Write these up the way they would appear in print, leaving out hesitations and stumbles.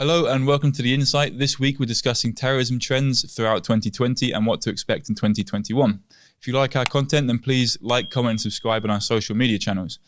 Hello and welcome to The Insight. This week we're discussing terrorism trends throughout 2020 and what to expect in 2021. If you like our content, then please like, comment and subscribe on our social media channels.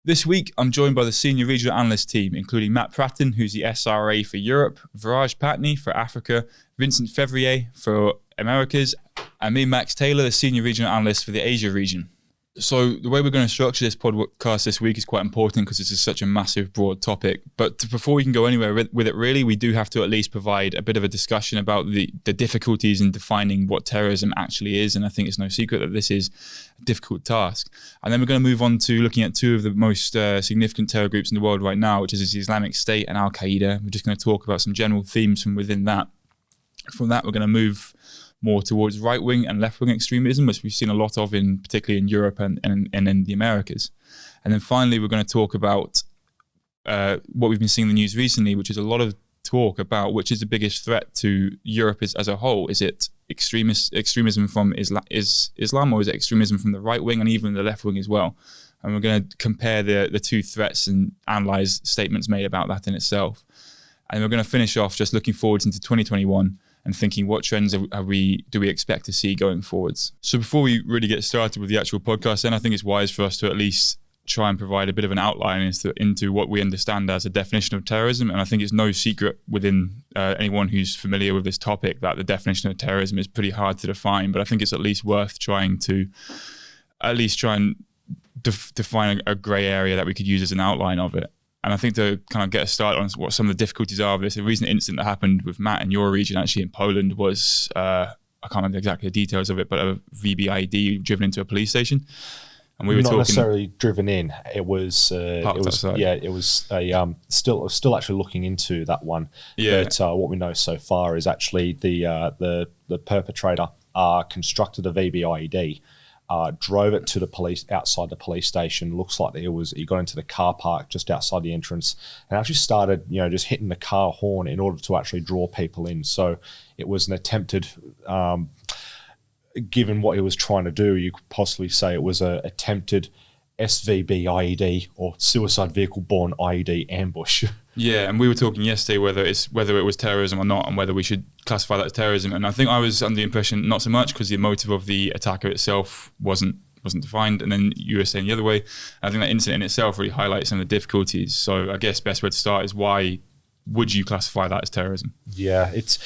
This week I'm joined by the Senior Regional Analyst team, including Matt Pratton, who's the SRA for Europe, Viraj Patni for Africa, Vincent Fevrier for Americas, and me, Max Taylor, the Senior Regional Analyst for the Asia region. So the way we're going to structure this podcast this week is quite important because this is such a massive, broad topic. But before we can go anywhere with it, really, we do have to at least provide a bit of a discussion about the difficulties in defining what terrorism actually is. And I think it's no secret that this is a difficult task. And then we're going to move on to looking at two of the most significant terror groups in the world right now, which is the Islamic State and al-Qaeda. We're just going to talk about some general themes from within that. From that, we're going to move more towards right-wing and left-wing extremism, which we've seen a lot of, particularly in Europe and in the Americas. And then finally, we're going to talk about what we've been seeing in the news recently, which is a lot of talk about which is the biggest threat to Europe as a whole. Is it extremism from Islam, or is it extremism from the right wing and even the left wing as well? And we're going to compare the two threats and analyze statements made about that in itself. And we're going to finish off just looking forwards into 2021 and thinking what trends do we expect to see going forwards. So before we really get started with the actual podcast, then I think it's wise for us to at least try and provide a bit of an outline into what we understand as a definition of terrorism. And I think it's no secret within anyone who's familiar with this topic that the definition of terrorism is pretty hard to define, but I think it's at least worth trying to define a grey area that we could use as an outline of it. And I think to kind of get us started on what some of the difficulties are of this, a recent incident that happened with Matt in your region, actually in Poland, was, I can't remember exactly the details of it, but a VBIED driven into a police station. And we were not necessarily driven in. It was still actually looking into that one. Yeah. But what we know so far is actually the perpetrator constructed a VBIED. Drove it to the police outside the police station. Looks like he got into the car park just outside the entrance and actually started, just hitting the car horn in order to actually draw people in. So it was an attempted, given what he was trying to do, you could possibly say it was a attempted SVB IED or suicide vehicle borne IED ambush. Yeah, and we were talking yesterday whether it was terrorism or not, and whether we should classify that as terrorism. And I think I was under the impression not so much, because the motive of the attacker itself wasn't defined. And then you were saying the other way. I think that incident in itself really highlights some of the difficulties. So I guess best way to start is, why would you classify that as terrorism? Yeah, it's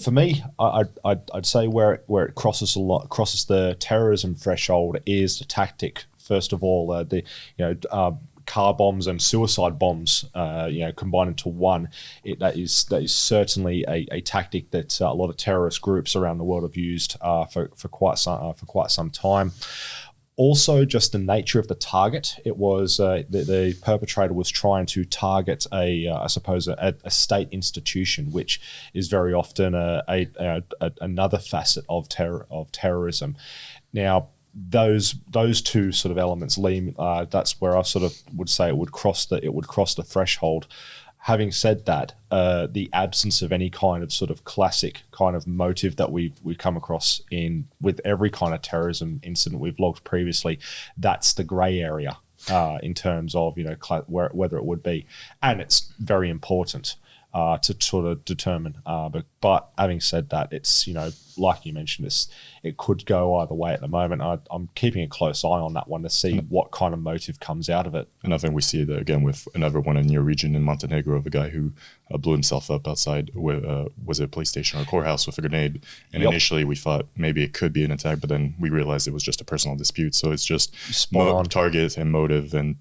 for me, I'd say where it crosses the terrorism threshold is the tactic. First of all, car bombs and suicide bombs, combined into one. That is certainly a tactic that a lot of terrorist groups around the world have used for quite some time. Also, just the nature of the target. It was the perpetrator was trying to target a state institution, which is very often another facet of terrorism. Now, those two sort of elements, that's where I sort of would say it would cross the threshold. Having said that, the absence of any kind of sort of classic kind of motive that we've come across with every kind of terrorism incident we've logged previously, that's the grey area in terms of whether it would be, and it's very important to sort of determine. But having said that, it's like you mentioned, it could go either way at the moment. I'm keeping a close eye on that one to see what kind of motive comes out of it. And I think we see that again with another one in your region in Montenegro, of a guy who blew himself up outside was it a police station or a courthouse with a grenade. And Initially we thought maybe it could be an attack, but then we realized it was just a personal dispute. So it's just target and motive and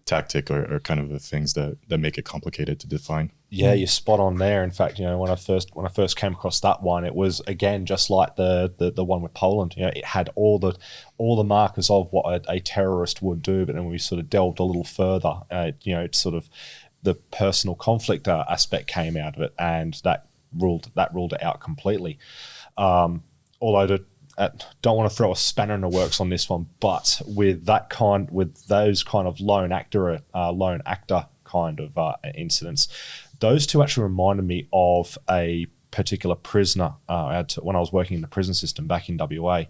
tactic are kind of the things that make it complicated to define. Yeah, you're spot on there. In fact, when I first came across that one, it was again just like the one with Poland. It had all the markers of what a terrorist would do, but then we sort of delved a little further. Sort of the personal conflict aspect came out of it, and that ruled it out completely. Although don't want to throw a spanner in the works on this one, but with those kind of lone actor kind of incidents, those two actually reminded me of a particular prisoner. When I was working in the prison system back in WA,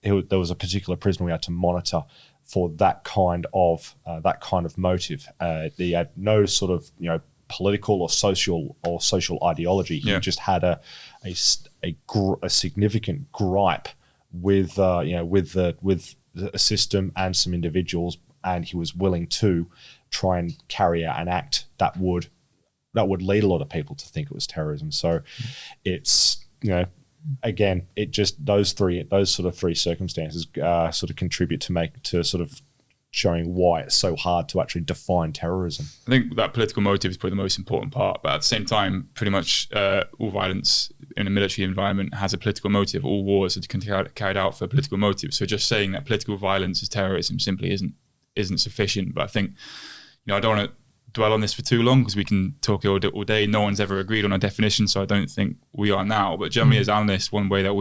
there was a particular prisoner we had to monitor for that kind of motive. They had no sort of political or social ideology. He just had a significant gripe with a system and some individuals, and he was willing to try and carry out an act that would lead a lot of people to think it was terrorism. So it's, again, it just those sort of three circumstances sort of contribute to sort of showing why it's so hard to actually define terrorism. I think that political motive is probably the most important part, but at the same time, pretty much all violence in a military environment has a political motive. All wars are carried out for a political motive. So just saying that political violence is terrorism simply isn't sufficient. But I think, I don't want to dwell on this for too long because we can talk all day. No one's ever agreed on a definition, so I don't think we are now. But generally, as analysts, one way that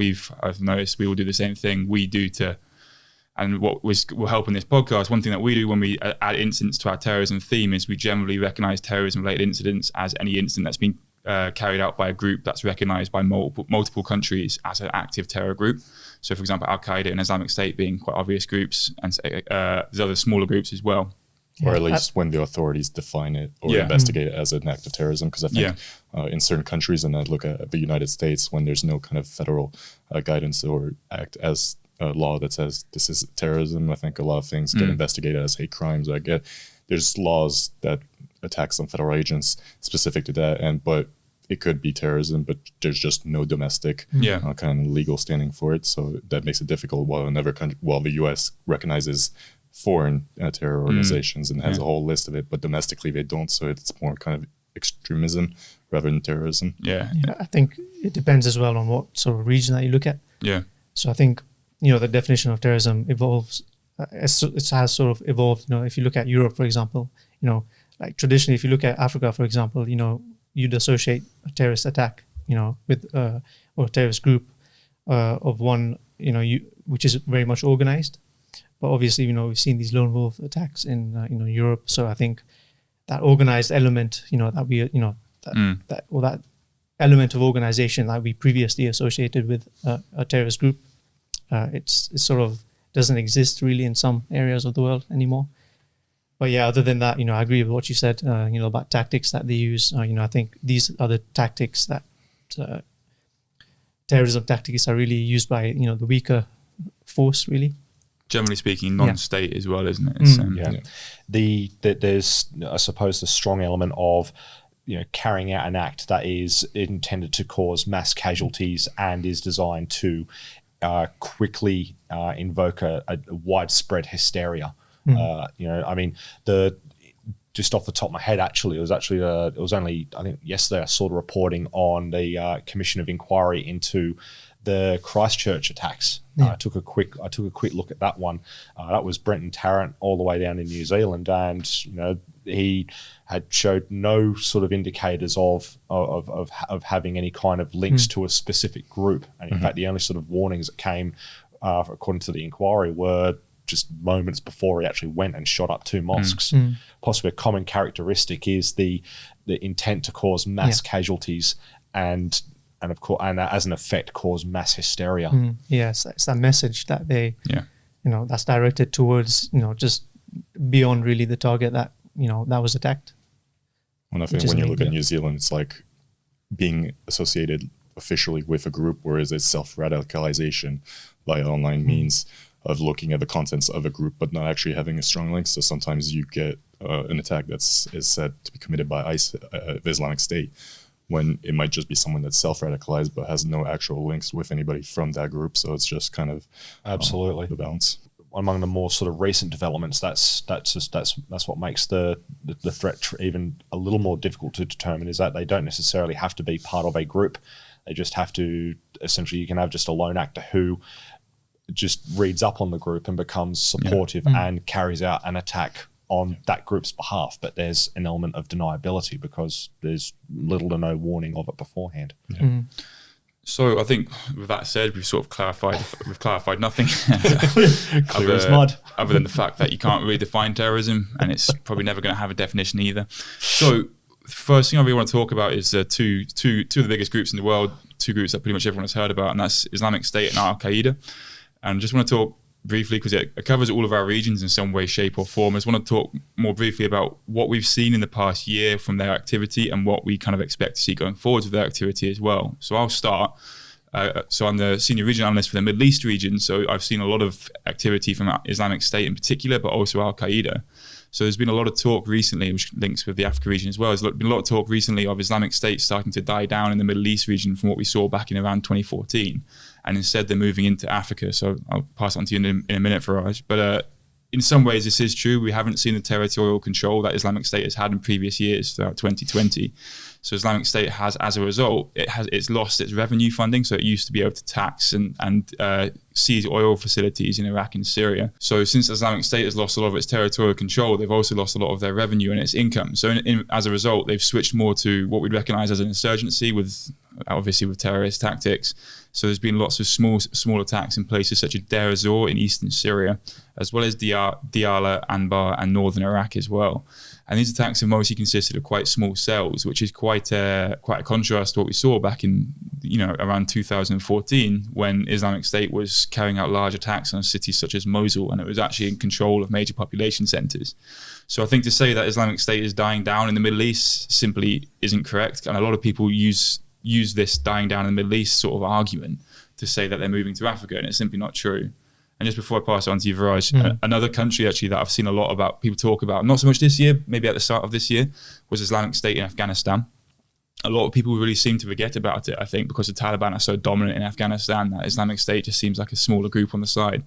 I've noticed we all do the same thing. We do and what will help in this podcast, one thing that we do when we add incidents to our terrorism theme is we generally recognize terrorism-related incidents as any incident that's been carried out by a group that's recognized by multiple countries as an active terror group. So, for example, al-Qaeda and Islamic State being quite obvious groups, and there's other smaller groups as well. Or at least when the authorities define it or investigate it as an act of terrorism. Because I think in certain countries, and I look at the United States, when there's no kind of federal guidance or act as law that says this is terrorism, I think a lot of things get investigated as hate crimes. There's laws that attack some federal agents specific to that, but it could be terrorism, but there's just no domestic kind of legal standing for it. So that makes it difficult. While the U.S. recognizes foreign terror organizations and has a whole list of it, but domestically they don't. So it's more kind of extremism rather than terrorism. Yeah, I think it depends as well on what sort of region that you look at. Yeah. So I think, the definition of terrorism evolves. It has sort of evolved. If you look at Europe, for example, like traditionally, if you look at Africa, for example, you'd associate a terrorist attack, with or a terrorist group of one, which is very much organized. But obviously, we've seen these lone wolf attacks in Europe. So I think that organized element, that element of organization that we previously associated with a terrorist group, it sort of doesn't exist really in some areas of the world anymore. But yeah, other than that, I agree with what you said, about tactics that they use. I think these are the tactics that terrorism tactics are really used by, the weaker force, really. Generally speaking, non-state as well, isn't it? There's, I suppose, the strong element of carrying out an act that is intended to cause mass casualties and is designed to quickly invoke a widespread hysteria. Just off the top of my head, it was only I think yesterday I saw the reporting on the Commission of Inquiry into the Christchurch attacks. I took a quick look at that one. That was Brenton Tarrant all the way down in New Zealand, and he had showed no sort of indicators of having any kind of links to a specific group. And in fact, the only sort of warnings that came, according to the inquiry, were just moments before he actually went and shot up 2 mosques. Possibly a common characteristic is the intent to cause mass casualties and of course, and as an effect, cause mass hysteria. Yes, it's that message that they, that's directed towards, just beyond really the target that, that was attacked. Well, I think when you look at New Zealand, it's like being associated officially with a group, whereas it's self-radicalization by online means of looking at the contents of a group, but not actually having a strong link. So sometimes you get an attack is said to be committed by the Islamic State, when it might just be someone that's self-radicalized but has no actual links with anybody from that group. So it's just kind of absolutely the balance. Among the more sort of recent developments, that's what makes the threat even a little more difficult to determine, is that they don't necessarily have to be part of a group. They just have to, essentially, you can have just a lone actor who just reads up on the group and becomes supportive and carries out an attack on that group's behalf, but there's an element of deniability because there's little to no warning of it beforehand. So I think with that said, we've sort of clarified nothing Clear as mud, other than the fact that you can't really define terrorism, and it's probably never going to have a definition either. So first thing I really want to talk about is two of the biggest groups in the world, two groups that pretty much everyone has heard about, and that's Islamic State and al-Qaeda. And just want to talk briefly, because it covers all of our regions in some way, shape or form. I just want to talk more briefly about what we've seen in the past year from their activity and what we kind of expect to see going forward with their activity as well. So I'll start. So I'm the senior region analyst for the Middle East region. So I've seen a lot of activity from Islamic State in particular, but also al-Qaeda. So there's been a lot of talk recently, which links with the Africa region as well. There's been a lot of talk recently of Islamic State starting to die down in the Middle East region from what we saw back in around 2014. And instead they're moving into Africa. So I'll pass it on to you in a minute, Faraj. But in some ways this is true. We haven't seen the territorial control that Islamic State has had in previous years throughout 2020. So Islamic State has, as a result, it's lost its revenue funding. So it used to be able to tax and seize oil facilities in Iraq and Syria. So since Islamic State has lost a lot of its territorial control, they've also lost a lot of their revenue and its income. So as a result, they've switched more to what we'd recognize as an insurgency, with terrorist tactics. So there's been lots of small attacks in places such as Deir ez-Zor in eastern Syria, as well as Diyala, Anbar, and northern Iraq as well. And these attacks have mostly consisted of quite small cells, which is quite a contrast to what we saw back in, around 2014, when Islamic State was carrying out large attacks on cities such as Mosul, and it was actually in control of major population centers. So I think to say that Islamic State is dying down in the Middle East simply isn't correct. And a lot of people use this dying down in the Middle East sort of argument to say that they're moving to Africa, and it's simply not true. And just before I pass it on to you, Viraj, another country actually that I've seen a lot about people talk about, not so much this year, maybe at the start of this year, was Islamic State in Afghanistan. A lot of people really seem to forget about it, I think, because the Taliban are so dominant in Afghanistan that Islamic State just seems like a smaller group on the side.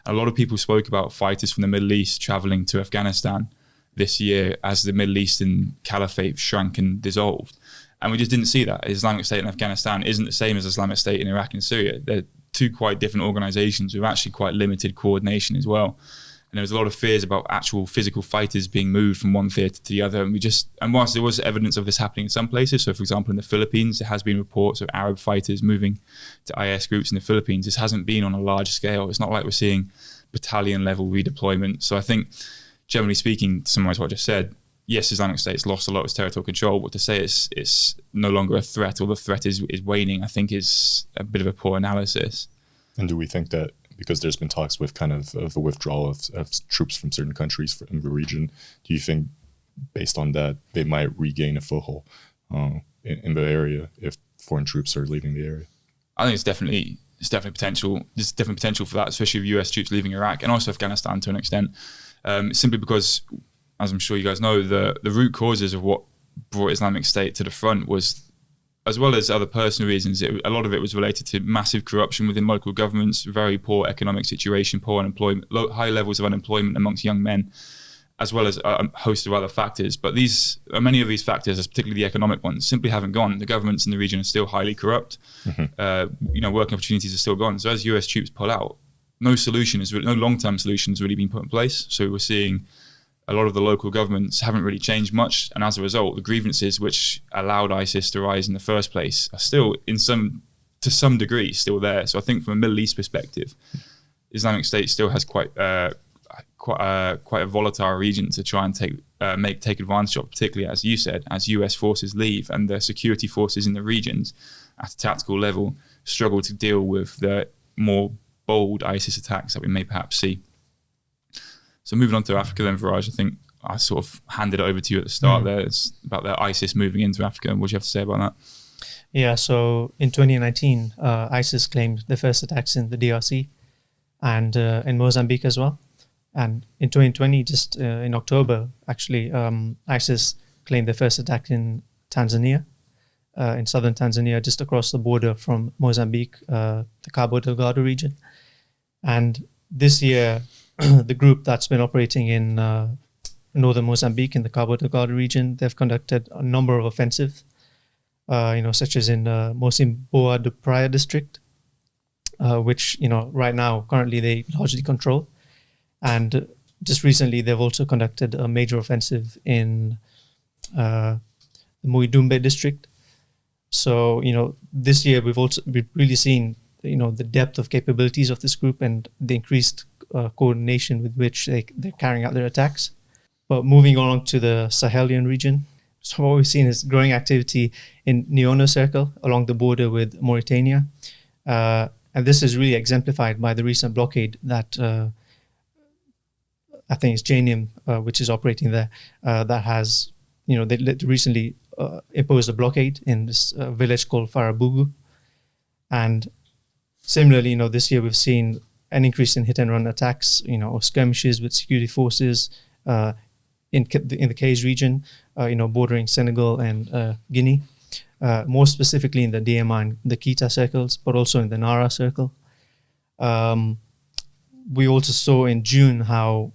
A lot of people spoke about fighters from the Middle East traveling to Afghanistan this year as the Middle Eastern caliphate shrank and dissolved. And we just didn't see that. Islamic State in Afghanistan isn't the same as Islamic State in Iraq and Syria. They're two quite different organizations with actually quite limited coordination as well. And there was a lot of fears about actual physical fighters being moved from one theater to the other. And whilst there was evidence of this happening in some places, so for example in the Philippines, there has been reports of Arab fighters moving to IS groups in the Philippines. This hasn't been on a large scale. It's not like we're seeing battalion level redeployment. So I think, generally speaking, to summarize what I just said, yes, Islamic State's lost a lot of its territorial control, but to say it's no longer a threat or the threat is waning, I think is a bit of a poor analysis. And do we think that because there's been talks with kind of the withdrawal of troops from certain countries in the region, do you think based on that they might regain a foothold in the area if foreign troops are leaving the area? I think it's definitely potential. There's definitely potential for that, especially with US troops leaving Iraq and also Afghanistan to an extent, simply because, as I'm sure you guys know, the root causes of what brought Islamic State to the front was, as well as other personal reasons, a lot of it was related to massive corruption within local governments, very poor economic situation, poor unemployment, high levels of unemployment amongst young men, as well as a host of other factors. But many of these factors, particularly the economic ones, simply haven't gone. The governments in the region are still highly corrupt. Working opportunities are still gone. So as US troops pull out, no long-term solution has really been put in place. So we're seeing a lot of the local governments haven't really changed much, and as a result, the grievances which allowed ISIS to rise in the first place are still, to some degree, still there. So I think from a Middle East perspective, Islamic State still has quite a volatile region to try and take advantage of, particularly as you said, as US forces leave and the security forces in the regions at a tactical level struggle to deal with the more bold ISIS attacks that we may perhaps see. So moving on to Africa then, Viraj, I think I sort of handed it over to you at the start there. It's about the ISIS moving into Africa. What do you have to say about that? Yeah, so in 2019, ISIS claimed the first attacks in the DRC and in Mozambique as well. And in 2020, just in October, actually, ISIS claimed the first attack in Tanzania, in southern Tanzania, just across the border from Mozambique, the Cabo Delgado region. And this year, the group that's been operating in northern Mozambique in the Cabo Delgado region, they've conducted a number of offensives, such as in Mocimboa de Praia district, which, right now, currently they largely control. And just recently, they've also conducted a major offensive in the Muidumbe district. So, this year we've really seen, the depth of capabilities of this group and the increased coordination with which they're carrying out their attacks. But moving on to the Sahelian region, so what we've seen is growing activity in Niono Circle along the border with Mauritania. And this is really exemplified by the recent blockade that I think it's JNIM, which is operating there, that has, they recently imposed a blockade in this village called Farabugu. And similarly, this year we've seen an increase in hit-and-run attacks, or skirmishes with security forces in the Cage region, bordering Senegal and Guinea. More specifically in the DMI and the Kita circles, but also in the Nara circle. We also saw in June how,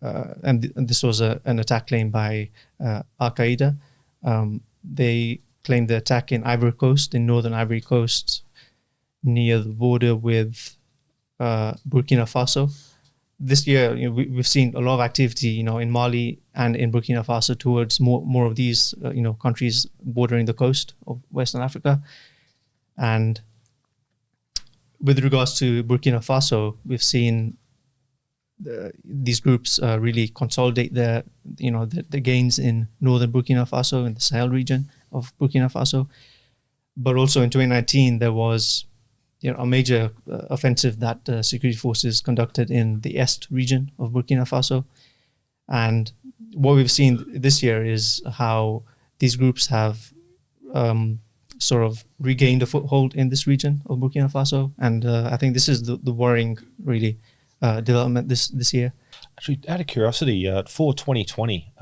and this was an attack claimed by al-Qaeda. They claimed the attack in Ivory Coast, in northern Ivory Coast, near the border with Burkina Faso. This year, we've seen a lot of activity, in Mali and in Burkina Faso towards more of these, countries bordering the coast of Western Africa. And with regards to Burkina Faso, we've seen these groups really consolidate the gains in northern Burkina Faso, in the Sahel region of Burkina Faso. But also in 2019, there was a major offensive that security forces conducted in the Est region of Burkina Faso. And what we've seen this year is how these groups have sort of regained a foothold in this region of Burkina Faso. And I think this is the worrying, really, development this year. Actually, out of curiosity, for 2020,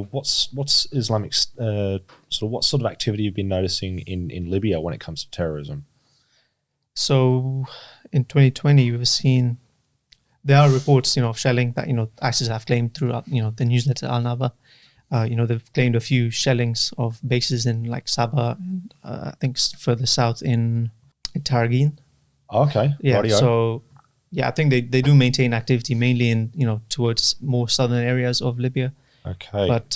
what's Islamic what sort of activity you've been noticing in Libya when it comes to terrorism? So in 2020, we've seen there are reports, of shelling that ISIS have claimed throughout the newsletter Al-Naba. They've claimed a few shellings of bases in like Sabah and I think further south in Targin. Okay. Yeah. Radio. So yeah, I think they do maintain activity mainly in towards more southern areas of Libya. Okay. But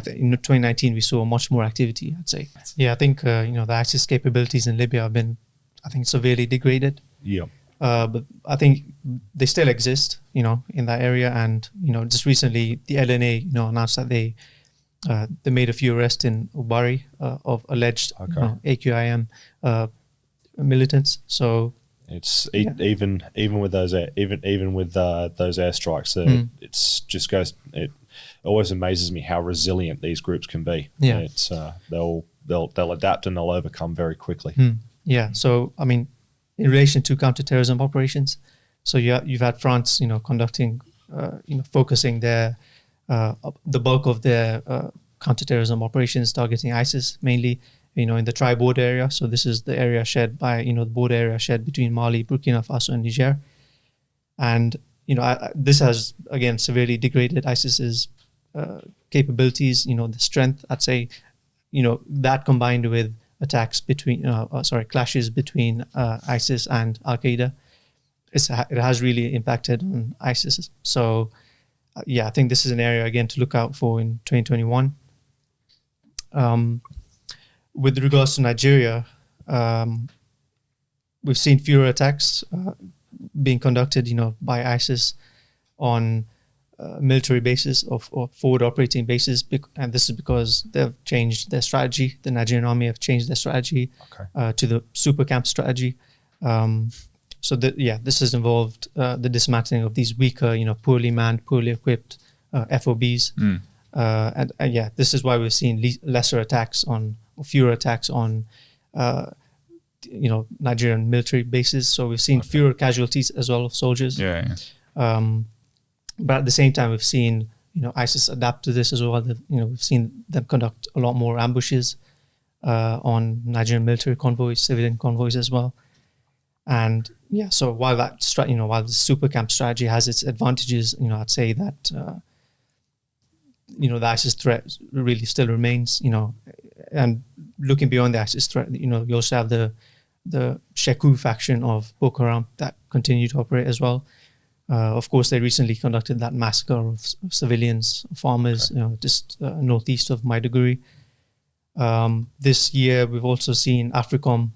in 2019 we saw much more activity, I'd say. Yeah, I think the ISIS capabilities in Libya have been, I think, severely degraded. Yeah. But I think they still exist, in that area. And, just recently the LNA, announced that they made a few arrests in Ubari of alleged AQIM militants. So it's even with those those airstrikes, it's just goes. It always amazes me how resilient these groups can be. Yeah. It's they'll adapt and they'll overcome very quickly. Yeah. So I mean, in relation to counterterrorism operations, so you've had France, conducting, focusing their the bulk of their counterterrorism operations targeting ISIS mainly, in the tri-border area. So this is the area shared by, the border area shared between Mali, Burkina Faso, and Niger. And this has again severely degraded ISIS's capabilities. The strength, I'd say, that combined with attacks between, clashes between ISIS and al-Qaeda, it has really impacted on ISIS. So, I think this is an area again to look out for in 2021. With regards to Nigeria, we've seen fewer attacks being conducted, by ISIS on military bases or forward operating bases, and this is because they've changed their strategy. The Nigerian army have changed their strategy to the super camp strategy. So this has involved the dismantling of these weaker, poorly manned, poorly equipped FOBs. And this is why we've seen lesser attacks on, or fewer attacks on, Nigerian military bases. So we've seen fewer casualties as well of soldiers. But at the same time, we've seen, ISIS adapt to this as well. We've seen them conduct a lot more ambushes on Nigerian military convoys, civilian convoys as well. And so while that while the super camp strategy has its advantages, I'd say that the ISIS threat really still remains. And looking beyond the ISIS threat, you also have the Sheku faction of Boko Haram that continue to operate as well. Of course, they recently conducted that massacre of civilians, farmers, just northeast of Maiduguri. This year, we've also seen AFRICOM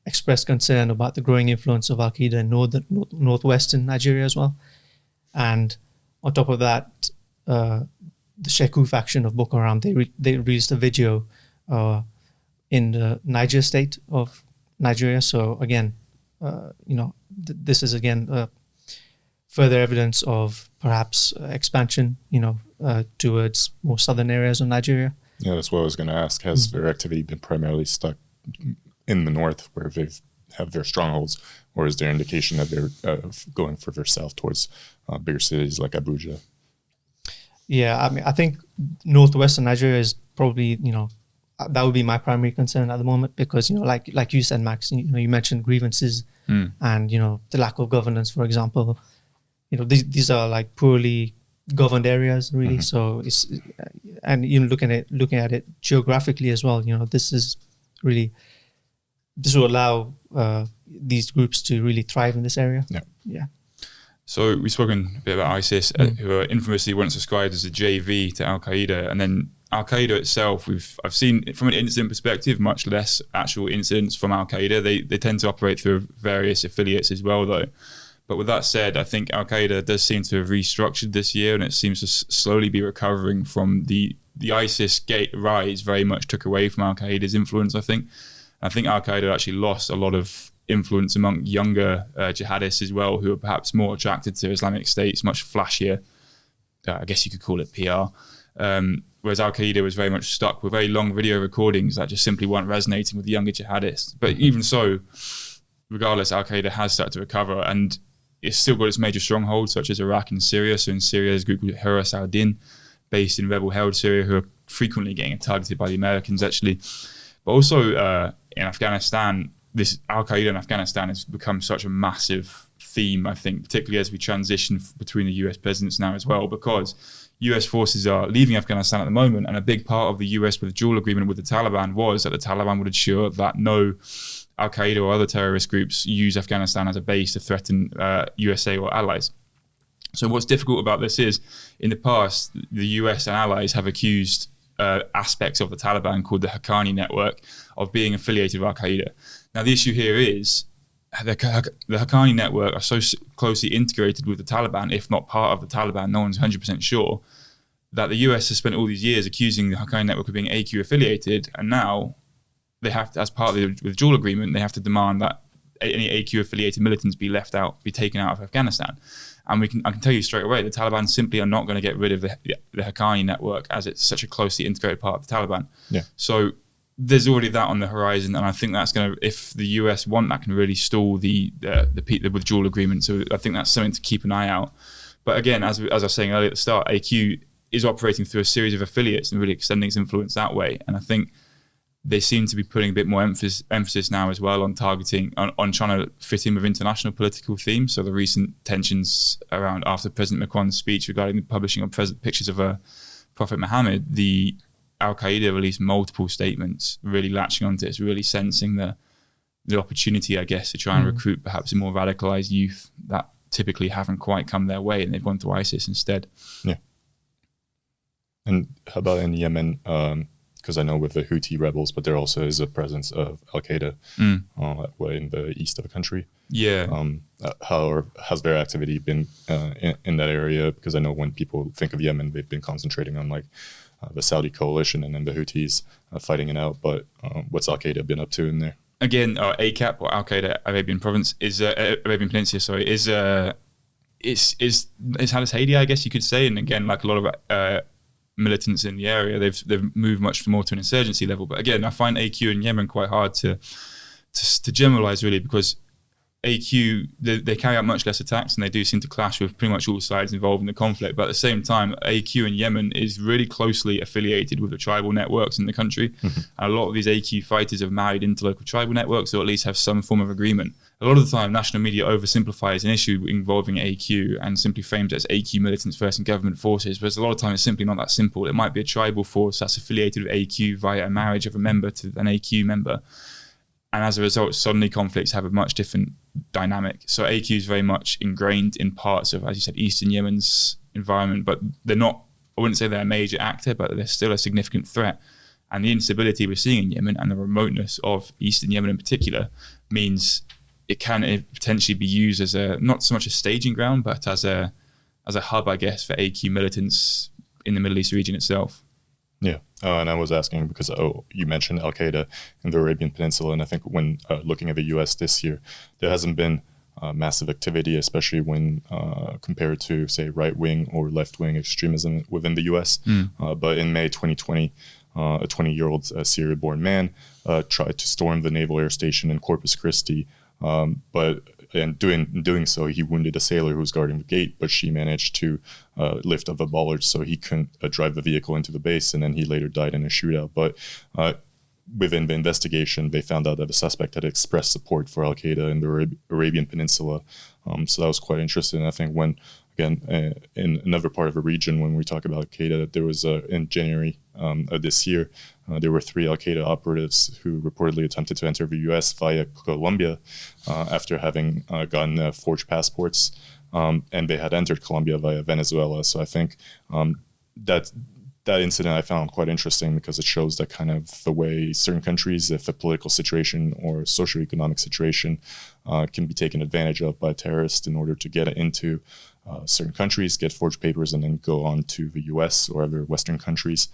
express concern about the growing influence of al-Qaeda in northwestern Nigeria as well. And on top of that, the Sheku faction of Boko Haram, they released a video in the Niger state of Nigeria. So again, this is again further evidence of perhaps expansion, towards more southern areas of Nigeria. Yeah, that's what I was going to ask. Has their activity been primarily stuck in the north where they have their strongholds, or is there indication that they're going further south towards bigger cities like Abuja? Yeah, I mean, I think northwestern Nigeria is probably, that would be my primary concern at the moment because, like you said, Max, you mentioned grievances and, the lack of governance, for example. These are like poorly governed areas, really. So it's, and looking at it geographically as well, this will allow these groups to really thrive in this area. Yeah. So we've spoken a bit about ISIS, who are infamously once described as a JV to al-Qaeda, and then al-Qaeda itself, I've seen from an incident perspective much less actual incidents from al-Qaeda. They tend to operate through various affiliates as well, though. But with that said, I think al-Qaeda does seem to have restructured this year, and it seems to slowly be recovering from the ISIS rise. Very much took away from al-Qaeda's influence. I think al-Qaeda actually lost a lot of influence among younger jihadists as well, who are perhaps more attracted to Islamic State. It's much flashier, I guess you could call it PR. Whereas al-Qaeda was very much stuck with very long video recordings that just simply weren't resonating with the younger jihadists. But even so, regardless, al-Qaeda has started to recover, and it's still got its major strongholds, such as Iraq and Syria. So in Syria, there's a group called Hurras al-Din, based in rebel-held Syria, who are frequently getting targeted by the Americans, actually. But also in Afghanistan, this al-Qaeda in Afghanistan has become such a massive theme, I think, particularly as we transition between the US presidents now as well, because US forces are leaving Afghanistan at the moment, and a big part of the US withdrawal agreement with the Taliban was that the Taliban would ensure that no al-Qaeda or other terrorist groups use Afghanistan as a base to threaten USA or allies. So what's difficult about this is, in the past, the US and allies have accused aspects of the Taliban, called the Haqqani network, of being affiliated with al-Qaeda. Now, the issue here is the Haqqani network are so closely integrated with the Taliban, if not part of the Taliban, no one's 100% sure, that the US has spent all these years accusing the Haqqani network of being AQ affiliated, and now they have to, as part of the withdrawal agreement, they have to demand that any AQ affiliated militants be taken out of Afghanistan. And I can tell you straight away, the Taliban simply are not going to get rid of the Haqqani network, as it's such a closely integrated part of the Taliban. Yeah. So there's already that on the horizon, and I think that's going to, if the US want, that can really stall the withdrawal agreement. So I think that's something to keep an eye out. But again, as I was saying earlier at the start, AQ is operating through a series of affiliates and really extending its influence that way. And I think they seem to be putting a bit more emphasis now as well on targeting, on trying to fit in with international political themes. So the recent tensions around, after President Macron's speech regarding the publishing of pictures of Prophet Muhammad, the al-Qaeda released multiple statements really latching onto this, really sensing the opportunity, I guess, to try and recruit perhaps a more radicalized youth that typically haven't quite come their way, and they've gone to ISIS instead. Yeah. And how about in Yemen? Because I know with the Houthi rebels, but there also is a presence of al-Qaeda in the east of the country. Yeah. How has their activity been in that area? Because I know when people think of Yemen, they've been concentrating on like the Saudi coalition and then the Houthis fighting it out. But what's al-Qaeda been up to in there? Again, ACAP, or Al-Qaeda Arabian Province, Arabian Peninsula, is had its heyday, I guess you could say. And again, like a lot of militants in the area, they've moved much more to an insurgency level. But again, I find AQ in Yemen quite hard to generalize, really, because AQ, they carry out much less attacks, and they do seem to clash with pretty much all sides involved in the conflict. But at the same time, AQ in Yemen is really closely affiliated with the tribal networks in the country. And a lot of these AQ fighters have married into local tribal networks, or at least have some form of agreement. A lot of the time, national media oversimplifies an issue involving AQ and simply frames it as AQ militants versus government forces, whereas a lot of time it's simply not that simple. It might be a tribal force that's affiliated with AQ via a marriage of a member to an AQ member. And as a result, suddenly conflicts have a much different dynamic. So AQ is very much ingrained in parts of, as you said, Eastern Yemen's environment, but they're not, I wouldn't say they're a major actor, but they're still a significant threat. And the instability we're seeing in Yemen and the remoteness of Eastern Yemen in particular means it can potentially be used as not so much a staging ground, but as a hub, I guess, for AQ militants in the Middle East region itself. Yeah, and I was asking because you mentioned al-Qaeda in the Arabian Peninsula, and I think when looking at the U.S. this year, there hasn't been massive activity, especially when compared to, say, right-wing or left-wing extremism within the U.S. But in May 2020, a 20-year-old Syria-born man tried to storm the Naval Air Station in Corpus Christi, but in doing so, he wounded a sailor who was guarding the gate, but she managed to lift up the bollards so he couldn't drive the vehicle into the base, and then he later died in a shootout. But within the investigation, they found out that the suspect had expressed support for al-Qaeda in the Arabian Peninsula. So that was quite interesting. I think when, again, in another part of the region, when we talk about al-Qaeda, there was in January of this year, there were 3 al-Qaeda operatives who reportedly attempted to enter the U.S. via Colombia after having gotten forged passports, and they had entered Colombia via Venezuela. So I think that incident I found quite interesting because it shows that kind of the way certain countries, if a political situation or socioeconomic situation can be taken advantage of by terrorists in order to get into certain countries, get forged papers, and then go on to the U.S. or other Western countries.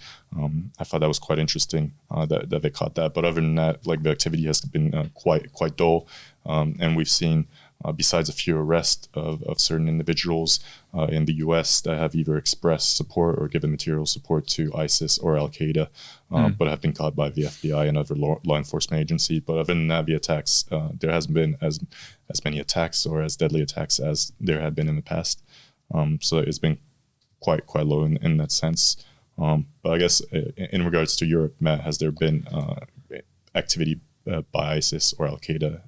I thought that was quite interesting that they caught that. But other than that, like, the activity has been quite dull, and we've seen, besides a few arrests of certain individuals in the U.S. that have either expressed support or given material support to ISIS or al-Qaeda, but have been caught by the FBI and other law enforcement agencies. But other than that, the attacks, there hasn't been as many attacks or as deadly attacks as there had been in the past. So it's been quite low in that sense. But I guess in regards to Europe, Matt, has there been activity by ISIS or al-Qaeda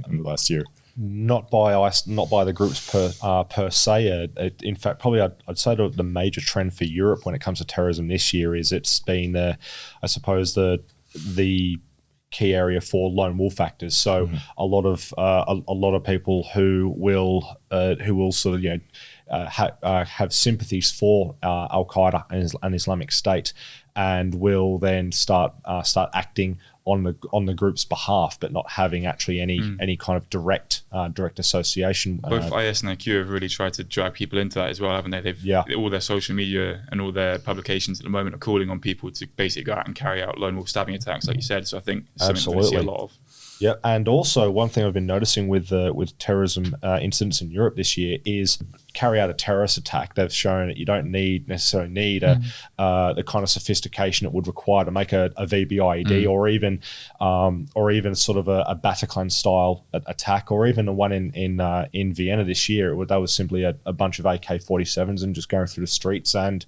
in the last year? Not by the groups per se. In fact, probably I'd say the major trend for Europe when it comes to terrorism this year is it's been, I suppose, the key area for lone wolf actors. So a lot of people who will sort of have sympathies for al-Qaeda and Islamic State, and will then start acting on the group's behalf, but not having actually any kind of direct association. Both IS and IQ have really tried to drag people into that as well, haven't they? They've all their social media and all their publications at the moment are calling on people to basically go out and carry out lone wolf stabbing attacks, like you said. So I think it's something we see a lot of. Yeah, and also one thing I've been noticing with terrorism incidents in Europe this year is carry out a terrorist attack. They've shown that you don't necessarily need the kind of sophistication it would require to make a VBIED or even sort of a Bataclan style attack, or even the one in Vienna this year. That was simply a bunch of AK-47s and just going through the streets and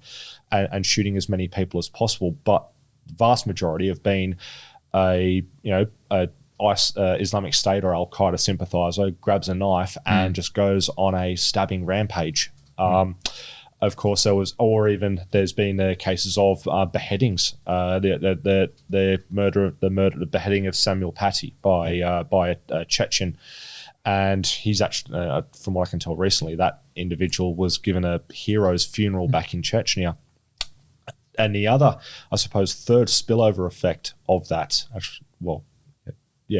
shooting as many people as possible. But the vast majority have been a Islamic State or al-Qaeda sympathizer grabs a knife and just goes on a stabbing rampage. Of course, there's been cases of beheadings. The beheading of Samuel Paty by a Chechen, and he's actually, from what I can tell recently, that individual was given a hero's funeral back in Chechnya. And the other, I suppose, third spillover effect of that,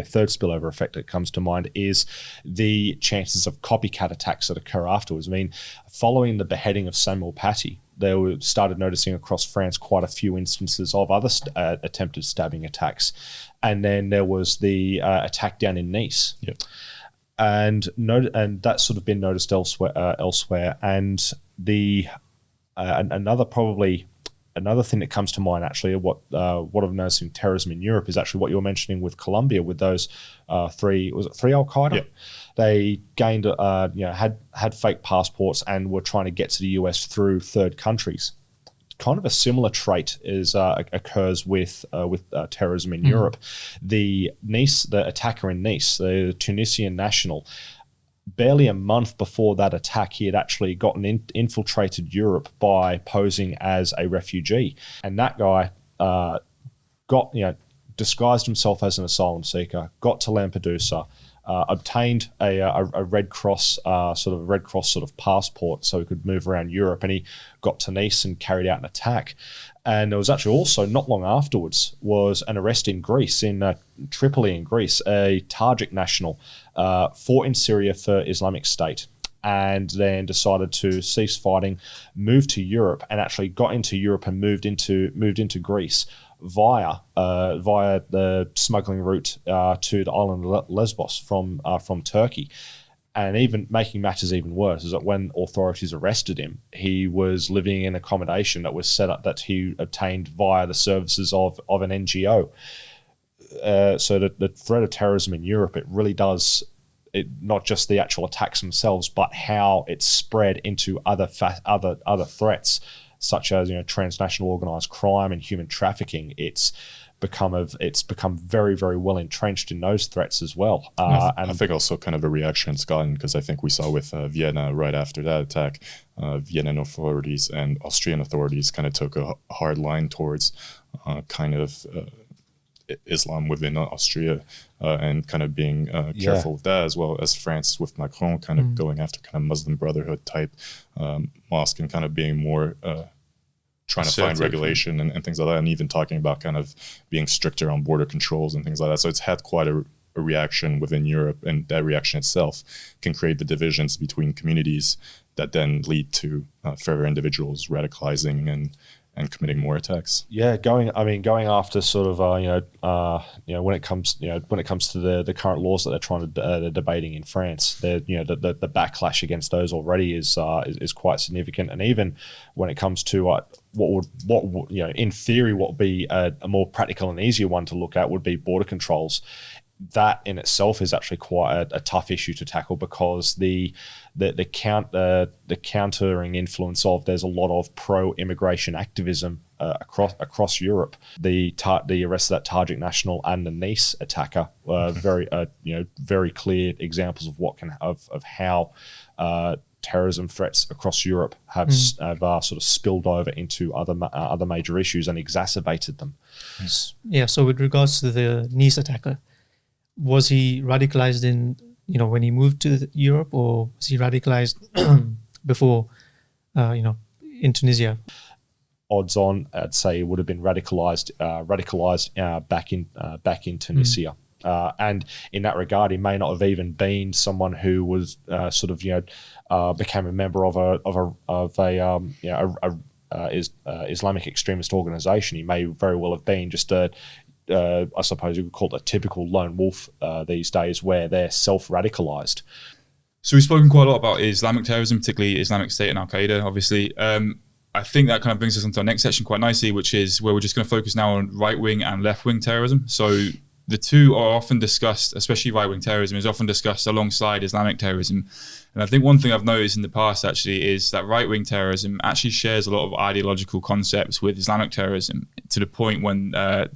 third spillover effect that comes to mind is the chances of copycat attacks that occur afterwards. I mean, following the beheading of Samuel Paty, they started noticing across France quite a few instances of other attempted stabbing attacks. And then there was the attack down in Nice. Yep. And that's sort of been noticed elsewhere. And another thing that comes to mind, actually, what I've noticed in terrorism in Europe is actually what you were mentioning with Colombia, with those three al-Qaeda? Yep. They gained, had fake passports and were trying to get to the US through third countries. Kind of a similar trait occurs with terrorism in Europe. The attacker in Nice, the Tunisian national, barely a month before that attack, he had actually infiltrated Europe by posing as a refugee. And that guy disguised himself as an asylum seeker, got to Lampedusa, obtained a Red Cross sort of passport so he could move around Europe, and he got to Nice and carried out an attack. And there was actually also, not long afterwards, was an arrest in Greece, in Tripoli in Greece. A Tajik national fought in Syria for Islamic State, and then decided to cease fighting, moved to Europe, and actually got into Europe and moved into Greece via the smuggling route to the island of Lesbos from Turkey. And even making matters even worse is that when authorities arrested him, he was living in accommodation that was set up that he obtained via the services of an NGO. So the threat of terrorism in Europe, it really does, not just the actual attacks themselves, but how it's spread into other threats, such as transnational organized crime and human trafficking. It's become very, very well entrenched in those threats as well. And I think also kind of a reaction it's gotten, because I think we saw with Vienna right after that attack, Vienna authorities and Austrian authorities kind of took a hard line towards Islam within Austria and kind of being careful with that, as well as France with Macron kind of going after kind of Muslim Brotherhood type mosque and kind of being more trying to find regulation and things like that, and even talking about kind of being stricter on border controls and things like that. So it's had quite a reaction within Europe, and that reaction itself can create the divisions between communities that then lead to further individuals radicalizing and committing more attacks. Yeah, going after sort of when it comes to the current laws that they're debating in France, the backlash against those already is quite significant. And even when it comes to what would in theory what would be a more practical and easier one to look at would be border controls. That in itself is actually quite a tough issue to tackle, because the countering influence of, there's a lot of pro-immigration activism across Europe. The arrest of that Tajik national and the Nice attacker were very clear examples of how terrorism threats across Europe have sort of spilled over into other major issues and exacerbated them. Yeah. So with regards to the Nice attacker, was he radicalized when he moved to Europe, or was he radicalized before, in Tunisia? Odds on, I'd say he would have been radicalized back in Tunisia. And in that regard, he may not have even been someone who was became a member of a Islamic extremist organization. He may very well have been just I suppose you could call it a typical lone wolf these days, where they're self-radicalized. So we've spoken quite a lot about Islamic terrorism, particularly Islamic State and al-Qaeda, obviously. I think that kind of brings us onto our next section quite nicely, which is where we're just going to focus now on right-wing and left-wing terrorism. So the two are often discussed, especially right-wing terrorism is often discussed alongside Islamic terrorism. And I think one thing I've noticed in the past actually is that right-wing terrorism actually shares a lot of ideological concepts with Islamic terrorism, to the point when a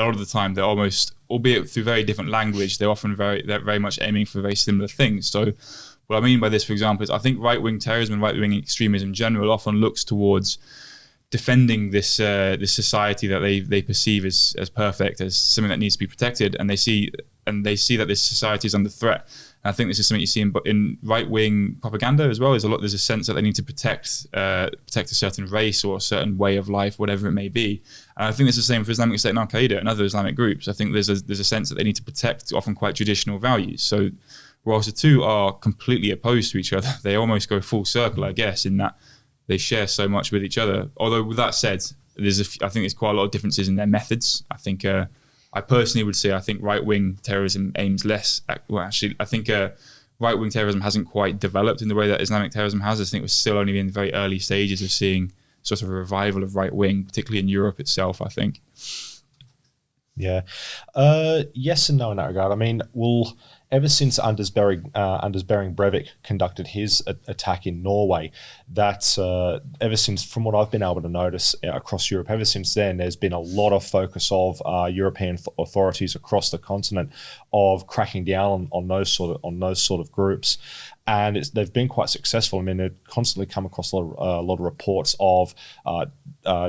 lot of the time they're almost, albeit through very different language, they're very much aiming for very similar things. So what I mean by this, for example, is I think right-wing terrorism and right-wing extremism in general often looks towards defending this society that they perceive as perfect, as something that needs to be protected, and they see that this society is under threat. And I think this is something you see in right-wing propaganda as well. There's a sense that they need to protect a certain race or a certain way of life, whatever it may be. And I think it's the same for Islamic State and al-Qaeda and other Islamic groups. I think there's a sense that they need to protect often quite traditional values. So whilst the two are completely opposed to each other, they almost go full circle, I guess, in that they share so much with each other. Although with that said, I think there's quite a lot of differences in their methods. I think I personally would say I think right-wing terrorism aims less at, I think right-wing terrorism hasn't quite developed in the way that Islamic terrorism has. I think we're still only in the very early stages of seeing sort of a revival of right-wing, particularly in Europe itself, I think. Yeah. Yes and no in that regard. I mean, ever since Anders Behring Breivik conducted his attack in Norway, that's ever since, from what I've been able to notice across Europe, ever since then, there's been a lot of focus of European authorities across the continent of cracking down on those sort of groups. And they've been quite successful. I mean, they've constantly come across a lot of reports of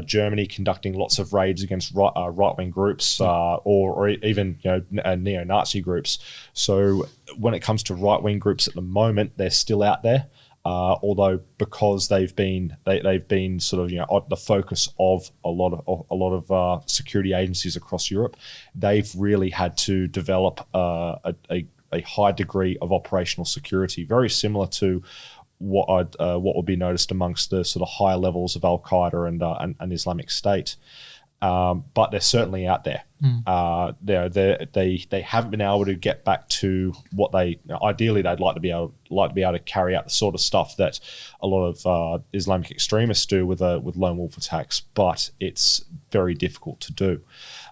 Germany conducting lots of raids against right-wing groups or even neo-Nazi groups. So when it comes to right-wing groups at the moment, they're still out there. Although because they've been sort of the focus of a lot of security agencies across Europe, they've really had to develop a a high degree of operational security, very similar to what would be noticed amongst the sort of higher levels of al-Qaeda and Islamic State. But they're certainly out there. They haven't been able to get back to what ideally they'd like to be able to carry out the sort of stuff that a lot of Islamic extremists do with lone wolf attacks, but it's very difficult to do.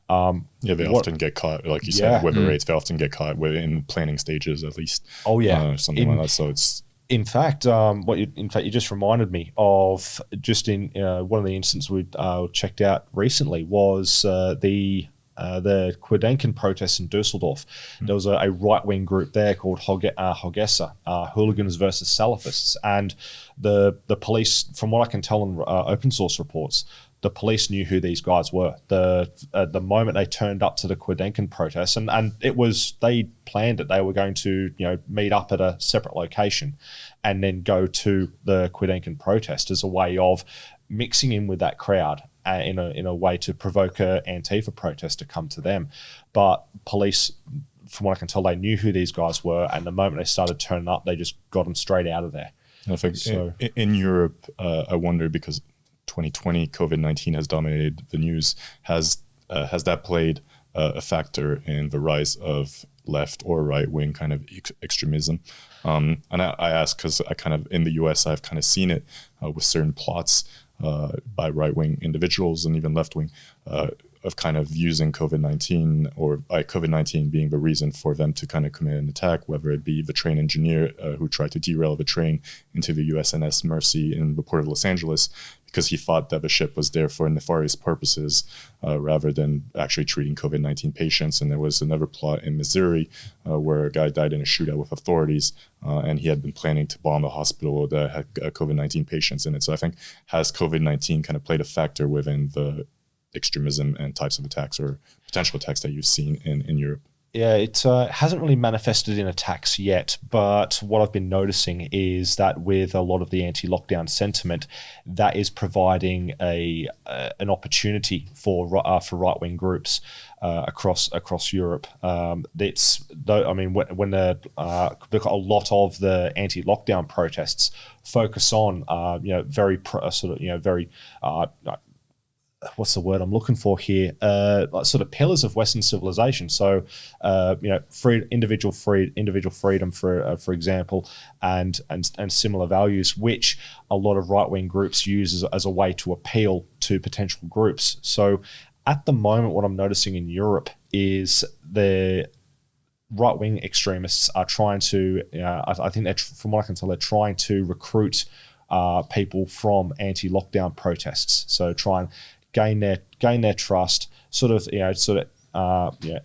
They often get caught, like you said, with the rates. They often get caught in planning stages, at least. Oh yeah, something like that. So it's. In fact, you just reminded me of just in one of the instances we checked out recently was the Quedenken protests in Dusseldorf. There was a right-wing group there called Hogessa, Hooligans versus Salafists, and the police, from what I can tell in open source reports, the police knew who these guys were. The moment they turned up to the Quedenken protests, and it was, they planned it. They were going to meet up at a separate location and then go to the Quedenken protest as a way of mixing in with that crowd in a way to provoke an Antifa protest to come to them. But police, from what I can tell, they knew who these guys were, and the moment they started turning up, they just got them straight out of there. I think in Europe, I wonder, because 2020 COVID-19 has dominated the news. Has that played a factor in the rise of left or right wing kind of extremism? And I ask because I kind of, in the US, I've kind of seen it with certain plots by right wing individuals and even left wing of kind of using COVID-19, or by COVID-19 being the reason for them to kind of commit an attack, whether it be the train engineer who tried to derail the train into the USNS Mercy in the port of Los Angeles, because he thought that the ship was there for nefarious purposes rather than actually treating COVID-19 patients. And there was another plot in Missouri where a guy died in a shootout with authorities, and he had been planning to bomb a hospital that had COVID-19 patients in it. So I think, has COVID-19 kind of played a factor within the extremism and types of attacks or potential attacks that you've seen in Europe? Yeah, it hasn't really manifested in attacks yet, but what I've been noticing is that with a lot of the anti-lockdown sentiment, that is providing an opportunity for right-wing groups across Europe. It's though, I mean, when a lot of the anti-lockdown protests focus on very what's the word I'm looking for here? Sort of pillars of Western civilization. So, individual freedom, for example, and similar values, which a lot of right-wing groups use as a way to appeal to potential groups. So, at the moment, what I'm noticing in Europe is the right-wing extremists are trying to. I think that, from what I can tell, they're trying to recruit people from anti-lockdown protests. So, try and gain their trust,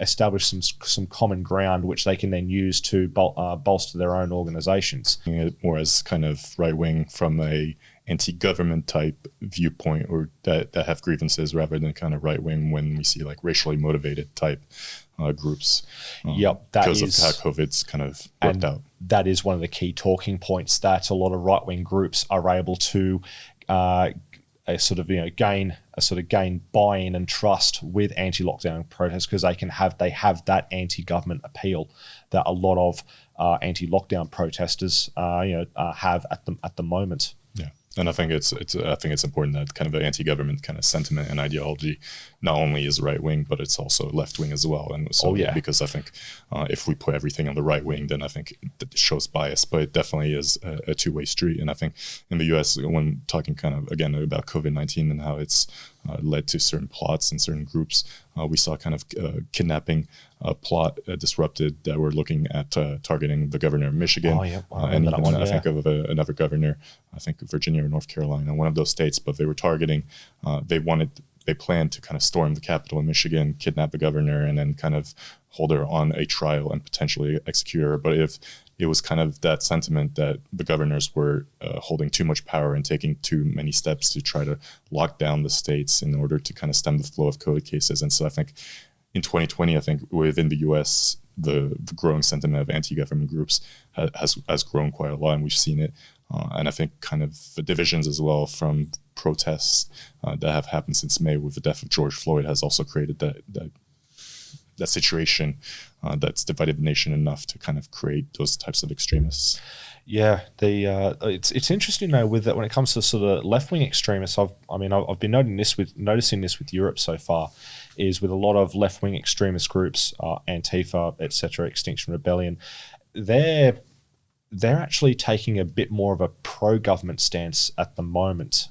establish some common ground which they can then use to bolster their own organizations. More as kind of right wing from a anti-government type viewpoint, or that have grievances, rather than kind of right wing when we see like racially motivated type groups. Yep, because of how COVID's kind of worked out. That is one of the key talking points that a lot of right wing groups are able to gain buy-in and trust with anti-lockdown protests, because they have that anti-government appeal that a lot of anti-lockdown protesters have at the moment. Yeah, and I think it's important that kind of the anti-government kind of sentiment and ideology not only is right wing, but it's also left wing as well. And so, because I think if we put everything on the right wing, then I think it shows bias. But it definitely is a two-way street. And I think in the U.S., when talking kind of again about COVID-19 and how it's led to certain plots and certain groups, we saw kind of kidnapping plot disrupted that were looking at targeting the governor of Michigan. And even I think of another governor, I think Virginia or North Carolina, one of those states. But they were targeting. They planned to kind of storm the Capitol in Michigan, kidnap the governor, and then kind of hold her on a trial and potentially execute her. But if it was kind of that sentiment that the governors were holding too much power and taking too many steps to try to lock down the states in order to kind of stem the flow of COVID cases. And so I think in 2020, I think within the U.S., the growing sentiment of anti-government groups has grown quite a lot, and we've seen it. And I think kind of the divisions as well from protests that have happened since May with the death of George Floyd has also created that situation that's divided the nation enough to kind of create those types of extremists. Yeah, it's interesting though with that when it comes to sort of left-wing extremists. I've been noticing this with Europe so far, is with a lot of left-wing extremist groups, Antifa, etc., Extinction Rebellion, they're actually taking a bit more of a pro-government stance at the moment,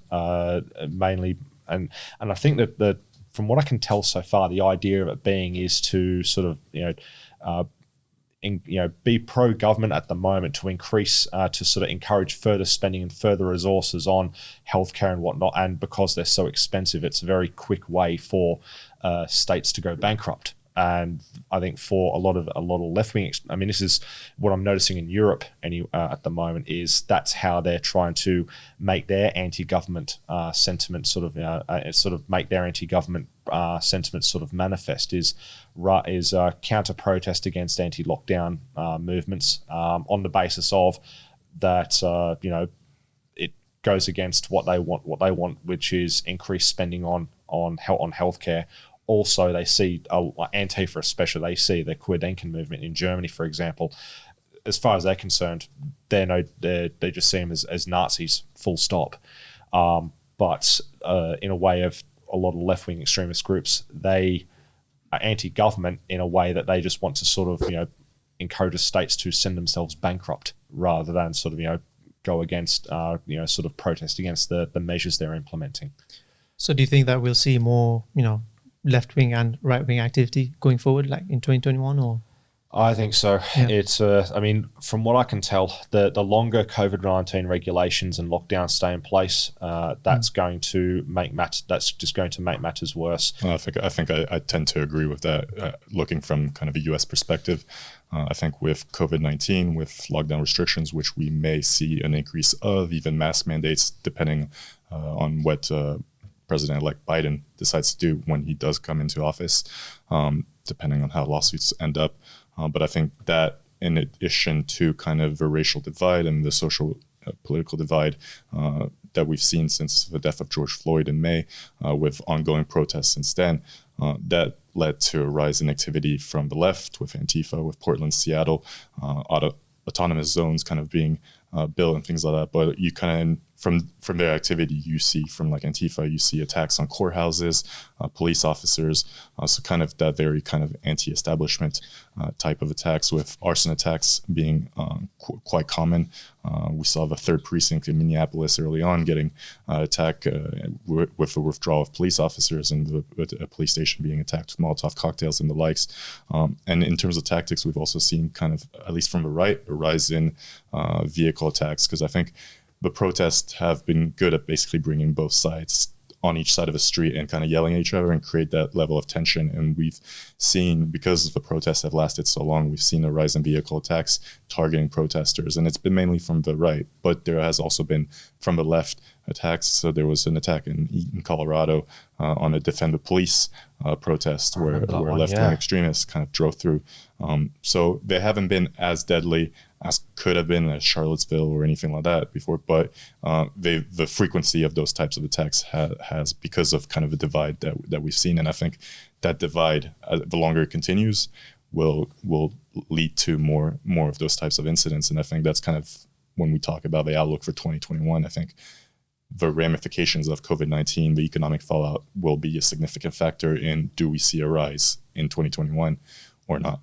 mainly, and I think that from what I can tell so far, the idea of it being is to sort of be pro-government at the moment to increase, to sort of encourage further spending and further resources on healthcare and whatnot. And because they're so expensive, it's a very quick way for states to go bankrupt. And I think for a lot of left-wing, this is what I'm noticing in Europe at the moment, is that's how they're trying to make their anti-government sentiment sort of make their anti-government sentiment sort of manifest, is counter-protest against anti-lockdown movements on the basis of that it goes against what they want, which is increased spending on healthcare. Also, they see, Antifa especially, they see the Querdenken movement in Germany, for example. As far as they're concerned, they just see them as Nazis, full stop. But in a way of a lot of left-wing extremist groups, they are anti-government in a way that they just want to sort of, encourage the states to send themselves bankrupt rather than sort of, go against, sort of protest against the measures they're implementing. So do you think that we'll see more, left-wing and right-wing activity going forward, like in 2021, or? I think so. Yeah. It's, from what I can tell, the longer COVID-19 regulations and lockdowns stay in place, that's going to make That's just going to make matters worse. I think I tend to agree with that. Looking from kind of a U.S. perspective, I think with COVID-19, with lockdown restrictions, which we may see an increase of, even mask mandates, depending on what President-elect Biden decides to do when he does come into office, depending on how lawsuits end up. But I think that in addition to kind of the racial divide and the social political divide that we've seen since the death of George Floyd in May, with ongoing protests since then, that led to a rise in activity from the left with Antifa, with Portland, Seattle, autonomous zones kind of being built and things like that. But you kind of, from their activity, you see from like Antifa, you see attacks on courthouses, police officers, so kind of that very kind of anti-establishment type of attacks, with arson attacks being quite common. We saw the 3rd Precinct in Minneapolis early on getting attacked with the withdrawal of police officers, and a police station being attacked with Molotov cocktails and the likes. And in terms of tactics, we've also seen kind of, at least from the right, a rise in vehicle attacks, because I think the protests have been good at basically bringing both sides on each side of a street and kind of yelling at each other and create that level of tension. And we've seen, because the protests have lasted so long, we've seen a rise in vehicle attacks targeting protesters. And it's been mainly from the right, but there has also been from the left attacks. So there was an attack in Colorado on a Defend the Police protest where left-wing extremists kind of drove through. So they haven't been as deadly as could have been at Charlottesville or anything like that before, but the frequency of those types of attacks has because of kind of the divide that we've seen. And I think that divide, the longer it continues, will lead to more of those types of incidents. And I think that's kind of, when we talk about the outlook for 2021, I think the ramifications of COVID-19, the economic fallout, will be a significant factor in, do we see a rise in 2021 or not?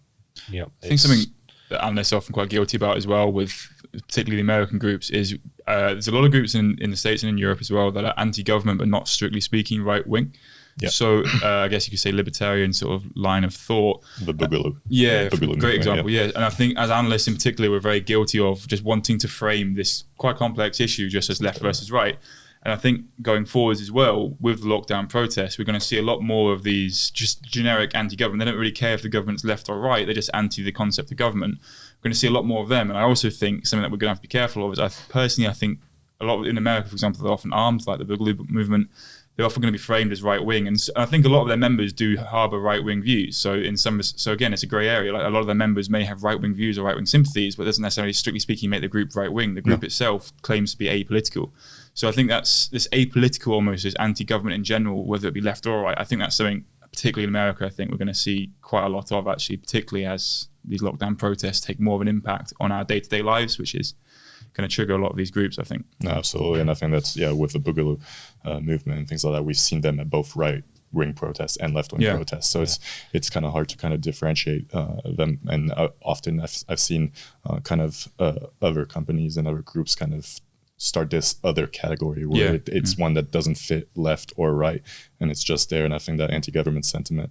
Yeah, I think something that analysts are often quite guilty about as well, with particularly the American groups, is there's a lot of groups in the States and in Europe as well that are anti-government, but not strictly speaking right-wing. Yep. So I guess you could say libertarian sort of line of thought. The Boogaloo. Yeah, Boogaloo great example, yeah. And I think as analysts in particular, we're very guilty of just wanting to frame this quite complex issue just as left versus right. And I think going forwards as well, with the lockdown protests, we're going to see a lot more of these just generic anti-government. They don't really care if the government's left or right. They're just anti the concept of government. We're going to see a lot more of them. And I also think something that we're going to have to be careful of is, I think a lot in America, for example, they're often armed, like the Boogaloo movement. They're often going to be framed as right-wing. And I think a lot of their members do harbour right-wing views. So again, it's a grey area. Like, a lot of their members may have right-wing views or right-wing sympathies, but it doesn't necessarily, strictly speaking, make the group right-wing. The group itself claims to be apolitical. So I think that's this apolitical almost, as anti-government in general, whether it be left or right. I think that's something particularly in America, I think we're going to see quite a lot of, actually, particularly as these lockdown protests take more of an impact on our day-to-day lives, which is going to trigger a lot of these groups, I think. No, absolutely. And I think that's, with the Boogaloo movement and things like that, we've seen them at both right-wing protests and left-wing protests. So it's kind of hard to kind of differentiate them. And often I've seen other companies and other groups kind of start this other category where it's one that doesn't fit left or right, and it's just there. And I think that anti-government sentiment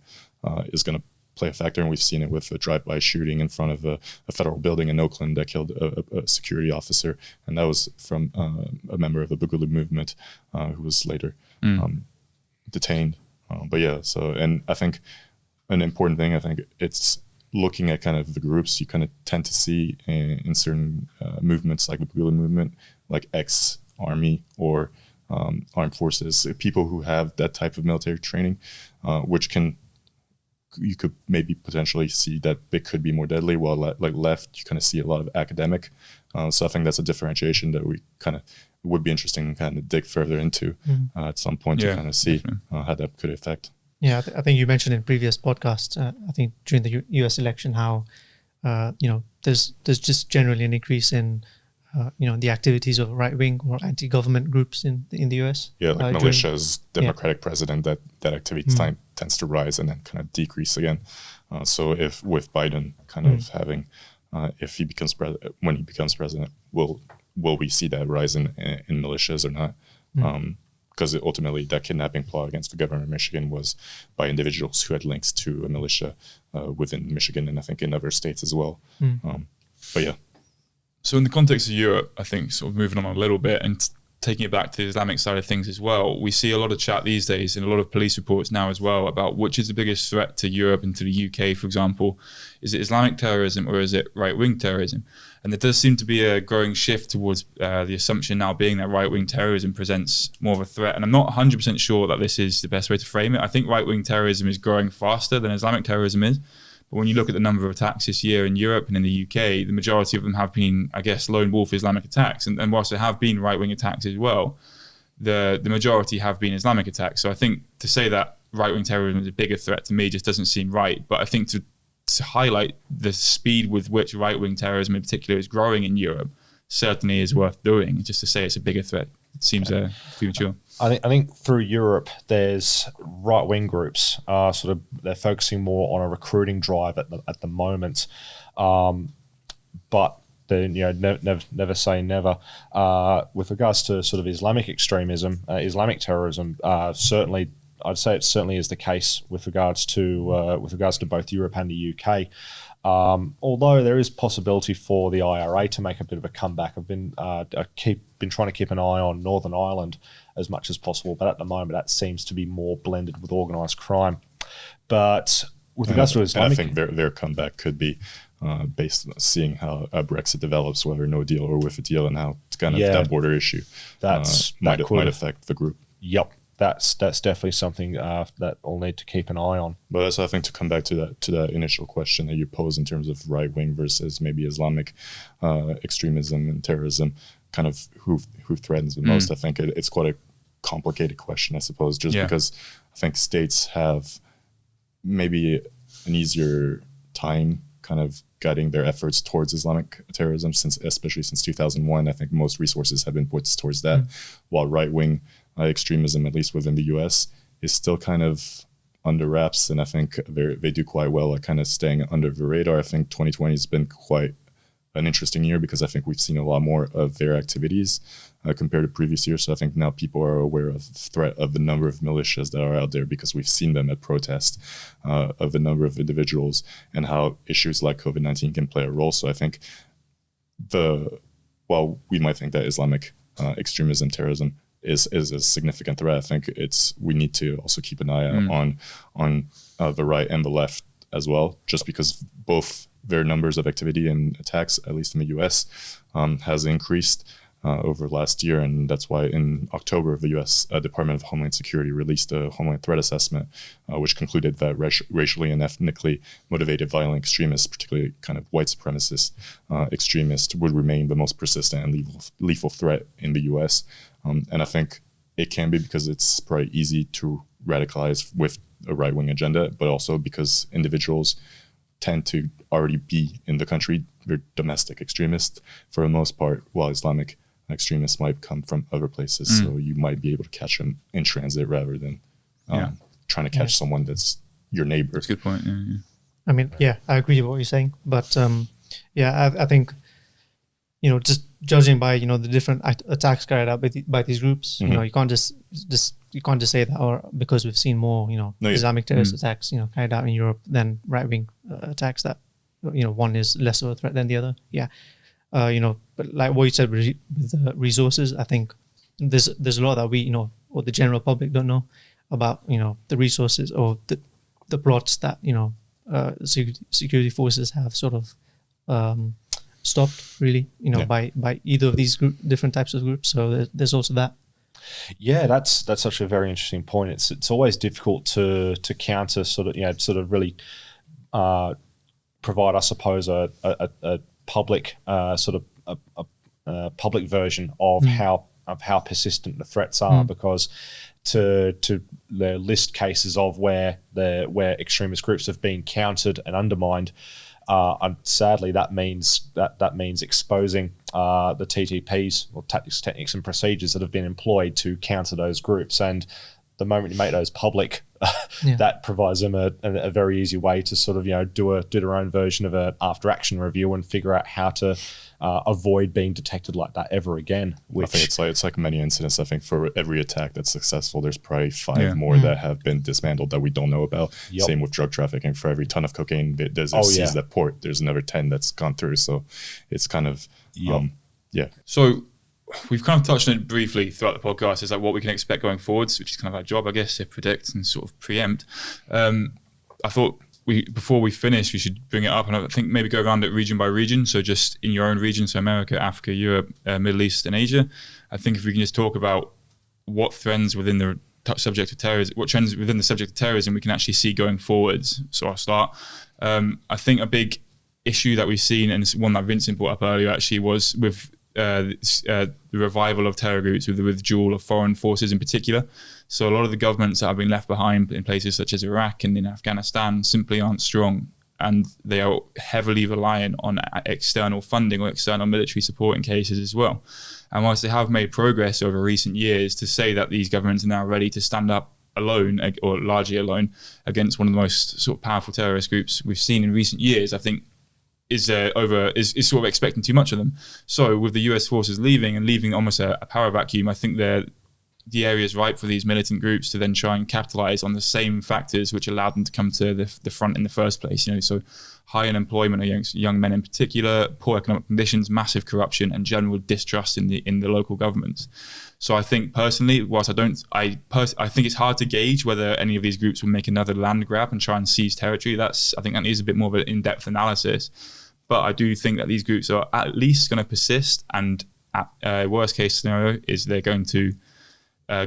is going to play a factor, and we've seen it with a drive-by shooting in front of a federal building in Oakland that killed a security officer, and that was from a member of the Boogaloo movement who was later detained. And I think an important thing, I think it's looking at kind of the groups you kind of tend to see in certain movements like the Boogaloo movement, like ex-army or armed forces, people who have that type of military training, which you could maybe potentially see that it could be more deadly, while like left, you kind of see a lot of academic. So I think that's a differentiation that we kind of would be interesting to kind of dig further into at some point to kind of see how that could affect. Yeah, I think you mentioned in previous podcasts, I think during the U.S. election, how there's just generally an increase in the activities of right-wing or anti-government groups in the U.S. Yeah, like militias, Democratic president, that activity tends to rise and then kind of decrease again. So if with Biden kind of having, if he becomes when he becomes president, will we see that rise in militias or not? Because ultimately that kidnapping plot against the governor of Michigan was by individuals who had links to a militia within Michigan and I think in other states as well. But yeah. So in the context of Europe, I think sort of moving on a little bit and taking it back to the Islamic side of things as well, we see a lot of chat these days and a lot of police reports now as well about which is the biggest threat to Europe and to the UK, for example. Is it Islamic terrorism or is it right-wing terrorism? And there does seem to be a growing shift towards the assumption now being that right-wing terrorism presents more of a threat. And I'm not 100% sure that this is the best way to frame it. I think right-wing terrorism is growing faster than Islamic terrorism is. But when you look at the number of attacks this year in Europe and in the UK, the majority of them have been, I guess, lone wolf Islamic attacks. And whilst there have been right-wing attacks as well, the majority have been Islamic attacks. So I think to say that right-wing terrorism is a bigger threat to me just doesn't seem right. But I think to highlight the speed with which right-wing terrorism in particular is growing in Europe certainly is worth doing. Just to say it's a bigger threat, it seems premature. I think through Europe, there's right-wing groups. They're focusing more on a recruiting drive at the moment, but they never say never. With regards to sort of Islamic extremism, Islamic terrorism, certainly. I'd say it certainly is the case with regards to both Europe and the UK. Although there is possibility for the IRA to make a bit of a comeback. I've been trying to keep an eye on Northern Ireland as much as possible, but at the moment that seems to be more blended with organised crime. But with regards to Islamic, I think their comeback could be based on seeing how Brexit develops, whether no deal or with a deal, and how kind of that border issue might affect the group. Yep. That's definitely something that I'll need to keep an eye on. But that's, I think, to come back to that initial question that you posed in terms of right wing versus maybe Islamic extremism and terrorism, kind of who threatens the most. I think it's quite a complicated question, I suppose, just because I think states have maybe an easier time kind of guiding their efforts towards Islamic terrorism, especially since 2001. I think most resources have been put towards that, while right wing extremism, at least within the US, is still kind of under wraps, and I think they do quite well at kind of staying under the radar. I think 2020 has been quite an interesting year because I think we've seen a lot more of their activities compared to previous years. So I think now people are aware of the threat of the number of militias that are out there because we've seen them at protest, of the number of individuals and how issues like COVID-19 can play a role. So I think while we might think that Islamic extremism, terrorism is a significant threat, I think we need to also keep an eye out on the right and the left as well, just because both their numbers of activity and attacks, at least in the US, has increased over last year. And that's why in October, the US Department of Homeland Security released a Homeland Threat Assessment, which concluded that racially and ethnically motivated violent extremists, particularly kind of white supremacist extremists, would remain the most persistent and lethal threat in the US. And I think it can be because it's probably easy to radicalize with a right-wing agenda, but also because individuals tend to already be in the country. They're domestic extremists for the most part, while Islamic extremists might come from other places. So you might be able to catch them in transit rather than trying to catch someone that's your neighbor. That's a good point. Yeah. I mean, yeah, I agree with what you're saying, but I think, just judging by the different attacks carried out by these groups, you can't just say that, or because we've seen more Islamic terrorist attacks carried out in Europe than right wing attacks, that one is less of a threat than the other. But like what you said with the resources, I think there's a lot that we or the general public don't know about the resources or the plots that security forces have sort of stopped, really, by either of these different types of groups. So there's also that. Yeah, that's such a very interesting point. It's always difficult to counter sort of really provide, I suppose, a public public version of how persistent the threats are, because to list cases of where extremist groups have been countered and undermined, and sadly that means exposing the TTPs, or tactics, techniques and procedures that have been employed to counter those groups. And the moment you make those public, that provides them a very easy way to sort of do their own version of a after action review and figure out how to avoid being detected like that ever again. I think it's like many incidents. I think for every attack that's successful, there's probably 5 more that have been dismantled that we don't know about. Same with drug trafficking. For every ton of cocaine there's seized at port, there's another 10 that's gone through. So it's kind of So we've kind of touched on it briefly throughout the podcast. Is like what we can expect going forwards, which is kind of our job, I guess, to predict and sort of preempt. I thought before we finish, we should bring it up, and I think maybe go around it region by region. So just in your own region, so America, Africa, Europe, Middle East, and Asia. I think if we can just talk about what trends within the subject of terrorism, what trends within the subject of terrorism we can actually see going forwards. So I'll start. I think a big issue that we've seen, and it's one that Vincent brought up earlier, actually, was with the revival of terror groups, with the withdrawal of foreign forces in particular. So a lot of the governments that have been left behind in places such as Iraq and in Afghanistan simply aren't strong, and they are heavily reliant on external funding or external military support in cases as well. And whilst they have made progress over recent years, to say that these governments are now ready to stand up alone, or largely alone, against one of the most sort of powerful terrorist groups we've seen in recent years, I think is sort of expecting too much of them. So with the US forces leaving almost a power vacuum, I think the area is ripe for these militant groups to then try and capitalize on the same factors which allowed them to come to the front in the first place. So high unemployment of young men in particular, poor economic conditions, massive corruption, and general distrust in the local governments. So I think personally, whilst I think it's hard to gauge whether any of these groups will make another land grab and try and seize territory. I think that needs a bit more of an in-depth analysis. But I do think that these groups are at least going to persist, and worst case scenario is they're going to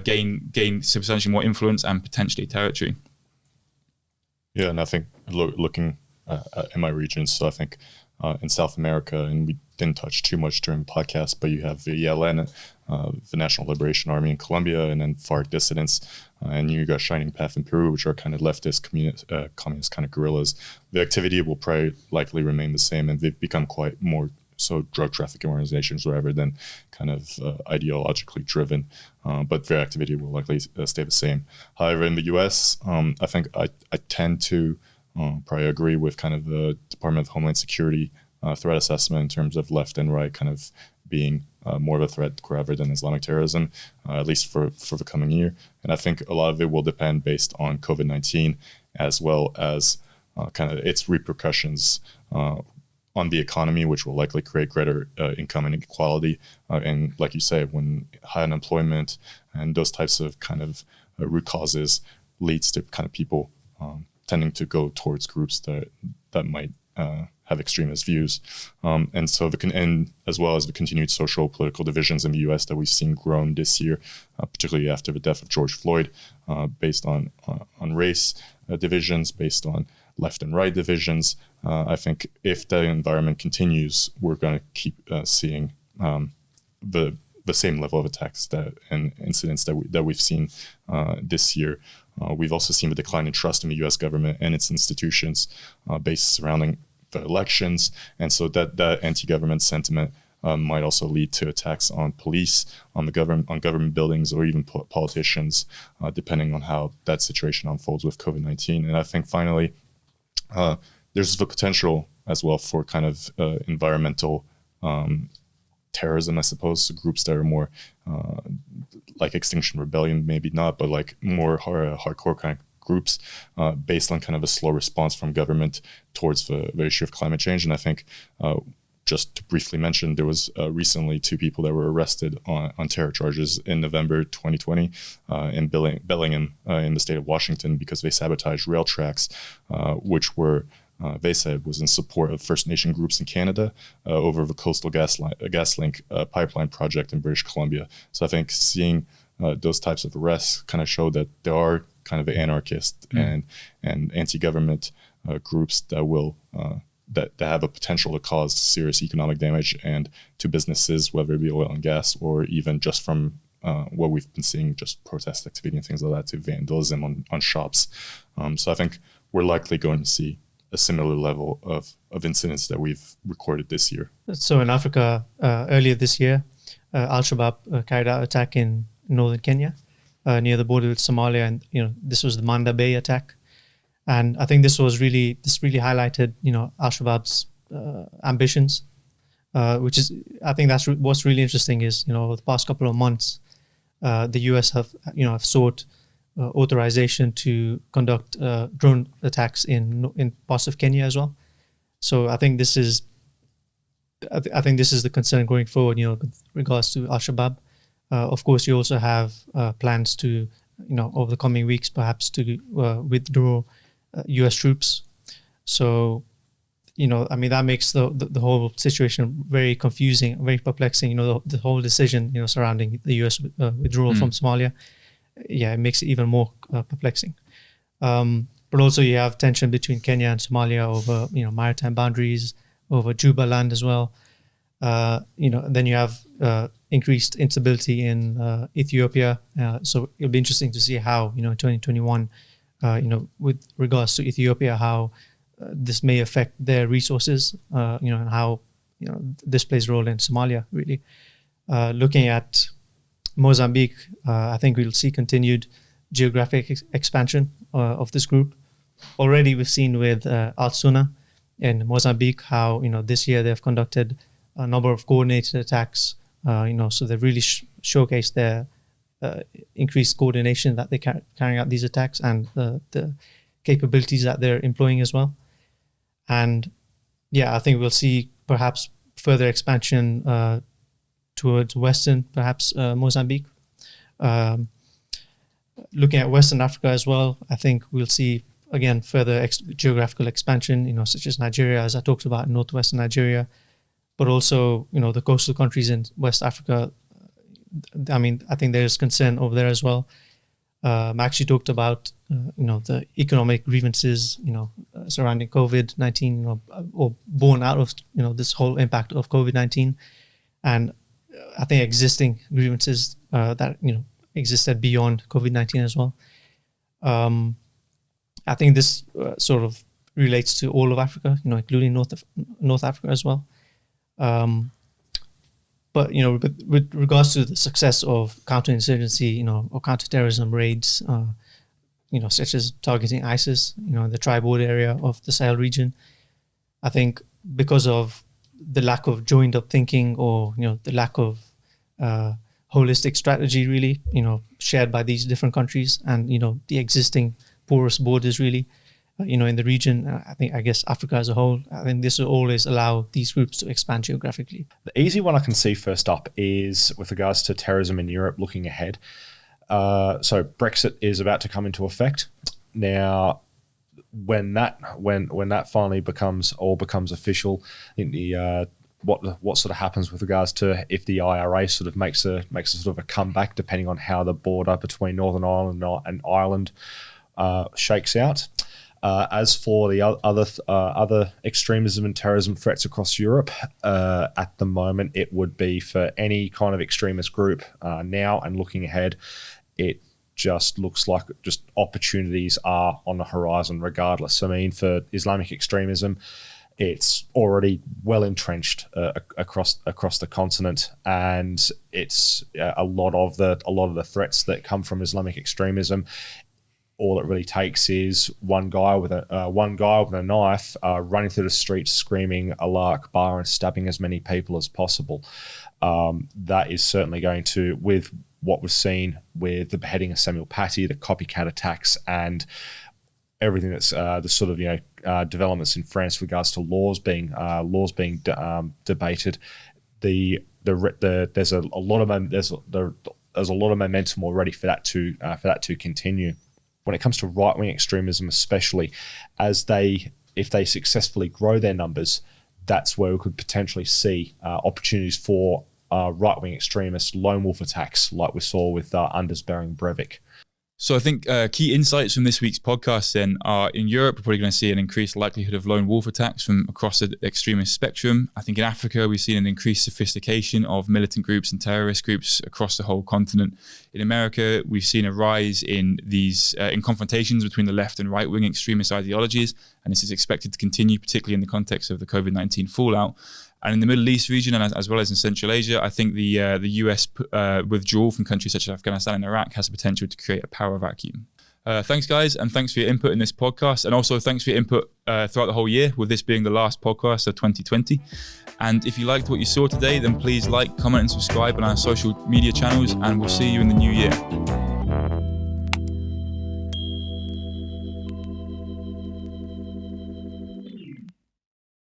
gain substantially more influence and potentially territory. Yeah, and I think looking in my region, so I think in South America, and we didn't touch too much during the podcast, but you have the ELN, the National Liberation Army in Colombia, and then FARC dissidents, and you got Shining Path in Peru, which are kind of leftist communist kind of guerrillas. The activity will probably likely remain the same, and they've become quite more so drug trafficking organizations rather than kind of ideologically driven, but their activity will likely stay the same. However, in the US, I think I tend to probably agree with kind of the Department of Homeland Security threat assessment in terms of left and right kind of being more of a threat rather than Islamic terrorism, at least for the coming year. And I think a lot of it will depend based on COVID-19, as well as kind of its repercussions on the economy, which will likely create greater income inequality. And like you say, when high unemployment and those types of kind of root causes leads to kind of people tending to go towards groups that might have extremist views. And so and as well as the continued social political divisions in the US that we've seen grown this year, particularly after the death of George Floyd, based on race divisions, based on left and right divisions. I think if the environment continues, we're going to keep seeing the the same level of attacks and incidents that we've seen this year. We've also seen the decline in trust in the U.S. government and its institutions based surrounding the elections, and so that anti-government sentiment might also lead to attacks on police, on government buildings, or even politicians, depending on how that situation unfolds with COVID-19. And I think finally, there's the potential as well for kind of environmental terrorism, I suppose, so groups that are more like Extinction Rebellion, maybe not, but like more hardcore kind of groups based on kind of a slow response from government towards the issue of climate change. And I think just to briefly mention, there was recently 2 people that were arrested on terror charges in November 2020 in Bellingham in the state of Washington because they sabotaged rail tracks, which were they said was in support of First Nation groups in Canada over the Coastal GasLink pipeline project in British Columbia. So I think seeing those types of arrests kind of show that there are kind of anarchist and anti-government groups that will that have a potential to cause serious economic damage and to businesses, whether it be oil and gas or even just from what we've been seeing, just protest activity and things like that, to vandalism on shops. So I think we're likely going to see a similar level of incidents that we've recorded this year. So in Africa, earlier this year, al-Shabaab carried out an attack in northern Kenya, near the border with Somalia, and this was the Manda Bay attack. And I think this really highlighted al-Shabaab's ambitions, which is, I think that's what's really interesting is over the past couple of months, the US have sought authorization to conduct drone attacks in parts of Kenya as well. So I think this is the concern going forward, with regards to al-Shabaab. Of course, you also have plans to, over the coming weeks, perhaps to withdraw US troops. So, that makes the whole situation very confusing, very perplexing. The whole decision, surrounding the US withdrawal from Somalia. Yeah, it makes it even more perplexing. But also you have tension between Kenya and Somalia over, maritime boundaries, over Juba land as well. Then you have increased instability in Ethiopia. So it'll be interesting to see how, in 2021, with regards to Ethiopia, how this may affect their resources, and how, this plays a role in Somalia, really. Looking at Mozambique, I think we'll see continued geographic expansion of this group. Already we've seen with Al-Sunna in Mozambique how, this year they've conducted a number of coordinated attacks, so they've really showcased their increased coordination that they're carrying out these attacks and the capabilities that they're employing as well. And yeah, I think we'll see perhaps further expansion towards Western, perhaps Mozambique. Looking at Western Africa as well, I think we'll see, again, further geographical expansion, such as Nigeria, as I talked about, northwestern Nigeria, but also, the coastal countries in West Africa. I think there's concern over there as well. I actually talked about, the economic grievances, surrounding COVID-19, or born out of, this whole impact of COVID-19. And I think existing grievances that existed beyond COVID-19 as well. I think this sort of relates to all of Africa, including North Africa as well. But with regards to the success of counterinsurgency, or counterterrorism raids, such as targeting ISIS, in the tri-border area of the Sahel region, I think because of the lack of joined up thinking, or the lack of holistic strategy, really, shared by these different countries, and the existing porous borders, really, in the region. I guess Africa as a whole, I think this will always allow these groups to expand geographically. The easy one I can see first up is with regards to terrorism in Europe looking ahead. So Brexit is about to come into effect. Now, when that finally becomes official, I think what sort of happens with regards to if the IRA sort of makes a sort of a comeback, depending on how the border between Northern Ireland and Ireland shakes out. As for the other extremism and terrorism threats across Europe, at the moment, it would be for any kind of extremist group now and looking ahead, it just looks like just opportunities are on the horizon regardless. I mean, for Islamic extremism, it's already well entrenched across the continent, and it's a lot of the threats that come from Islamic extremism. All it really takes is one guy with a knife running through the streets screaming Allah Akbar and stabbing as many people as possible. That is certainly going to, with what was seen with the beheading of Samuel Paty, the copycat attacks, and everything that's the sort of developments in France with regards to laws being debated. There's a lot of momentum already for that to continue. When it comes to right-wing extremism, especially, if they successfully grow their numbers, that's where we could potentially see opportunities for right-wing extremist lone wolf attacks, like we saw with Anders Behring Breivik. So I think key insights from this week's podcast then are, in Europe, we're probably going to see an increased likelihood of lone wolf attacks from across the extremist spectrum. I think in Africa, we've seen an increased sophistication of militant groups and terrorist groups across the whole continent. In America, we've seen a rise in these in confrontations between the left and right-wing extremist ideologies, and this is expected to continue, particularly in the context of the COVID-19 fallout. And in the Middle East region, and as well as in Central Asia, I think the US withdrawal from countries such as Afghanistan and Iraq has the potential to create a power vacuum. Thanks, guys, and thanks for your input in this podcast. And also thanks for your input throughout the whole year, with this being the last podcast of 2020. And if you liked what you saw today, then please like, comment, and subscribe on our social media channels, and we'll see you in the new year.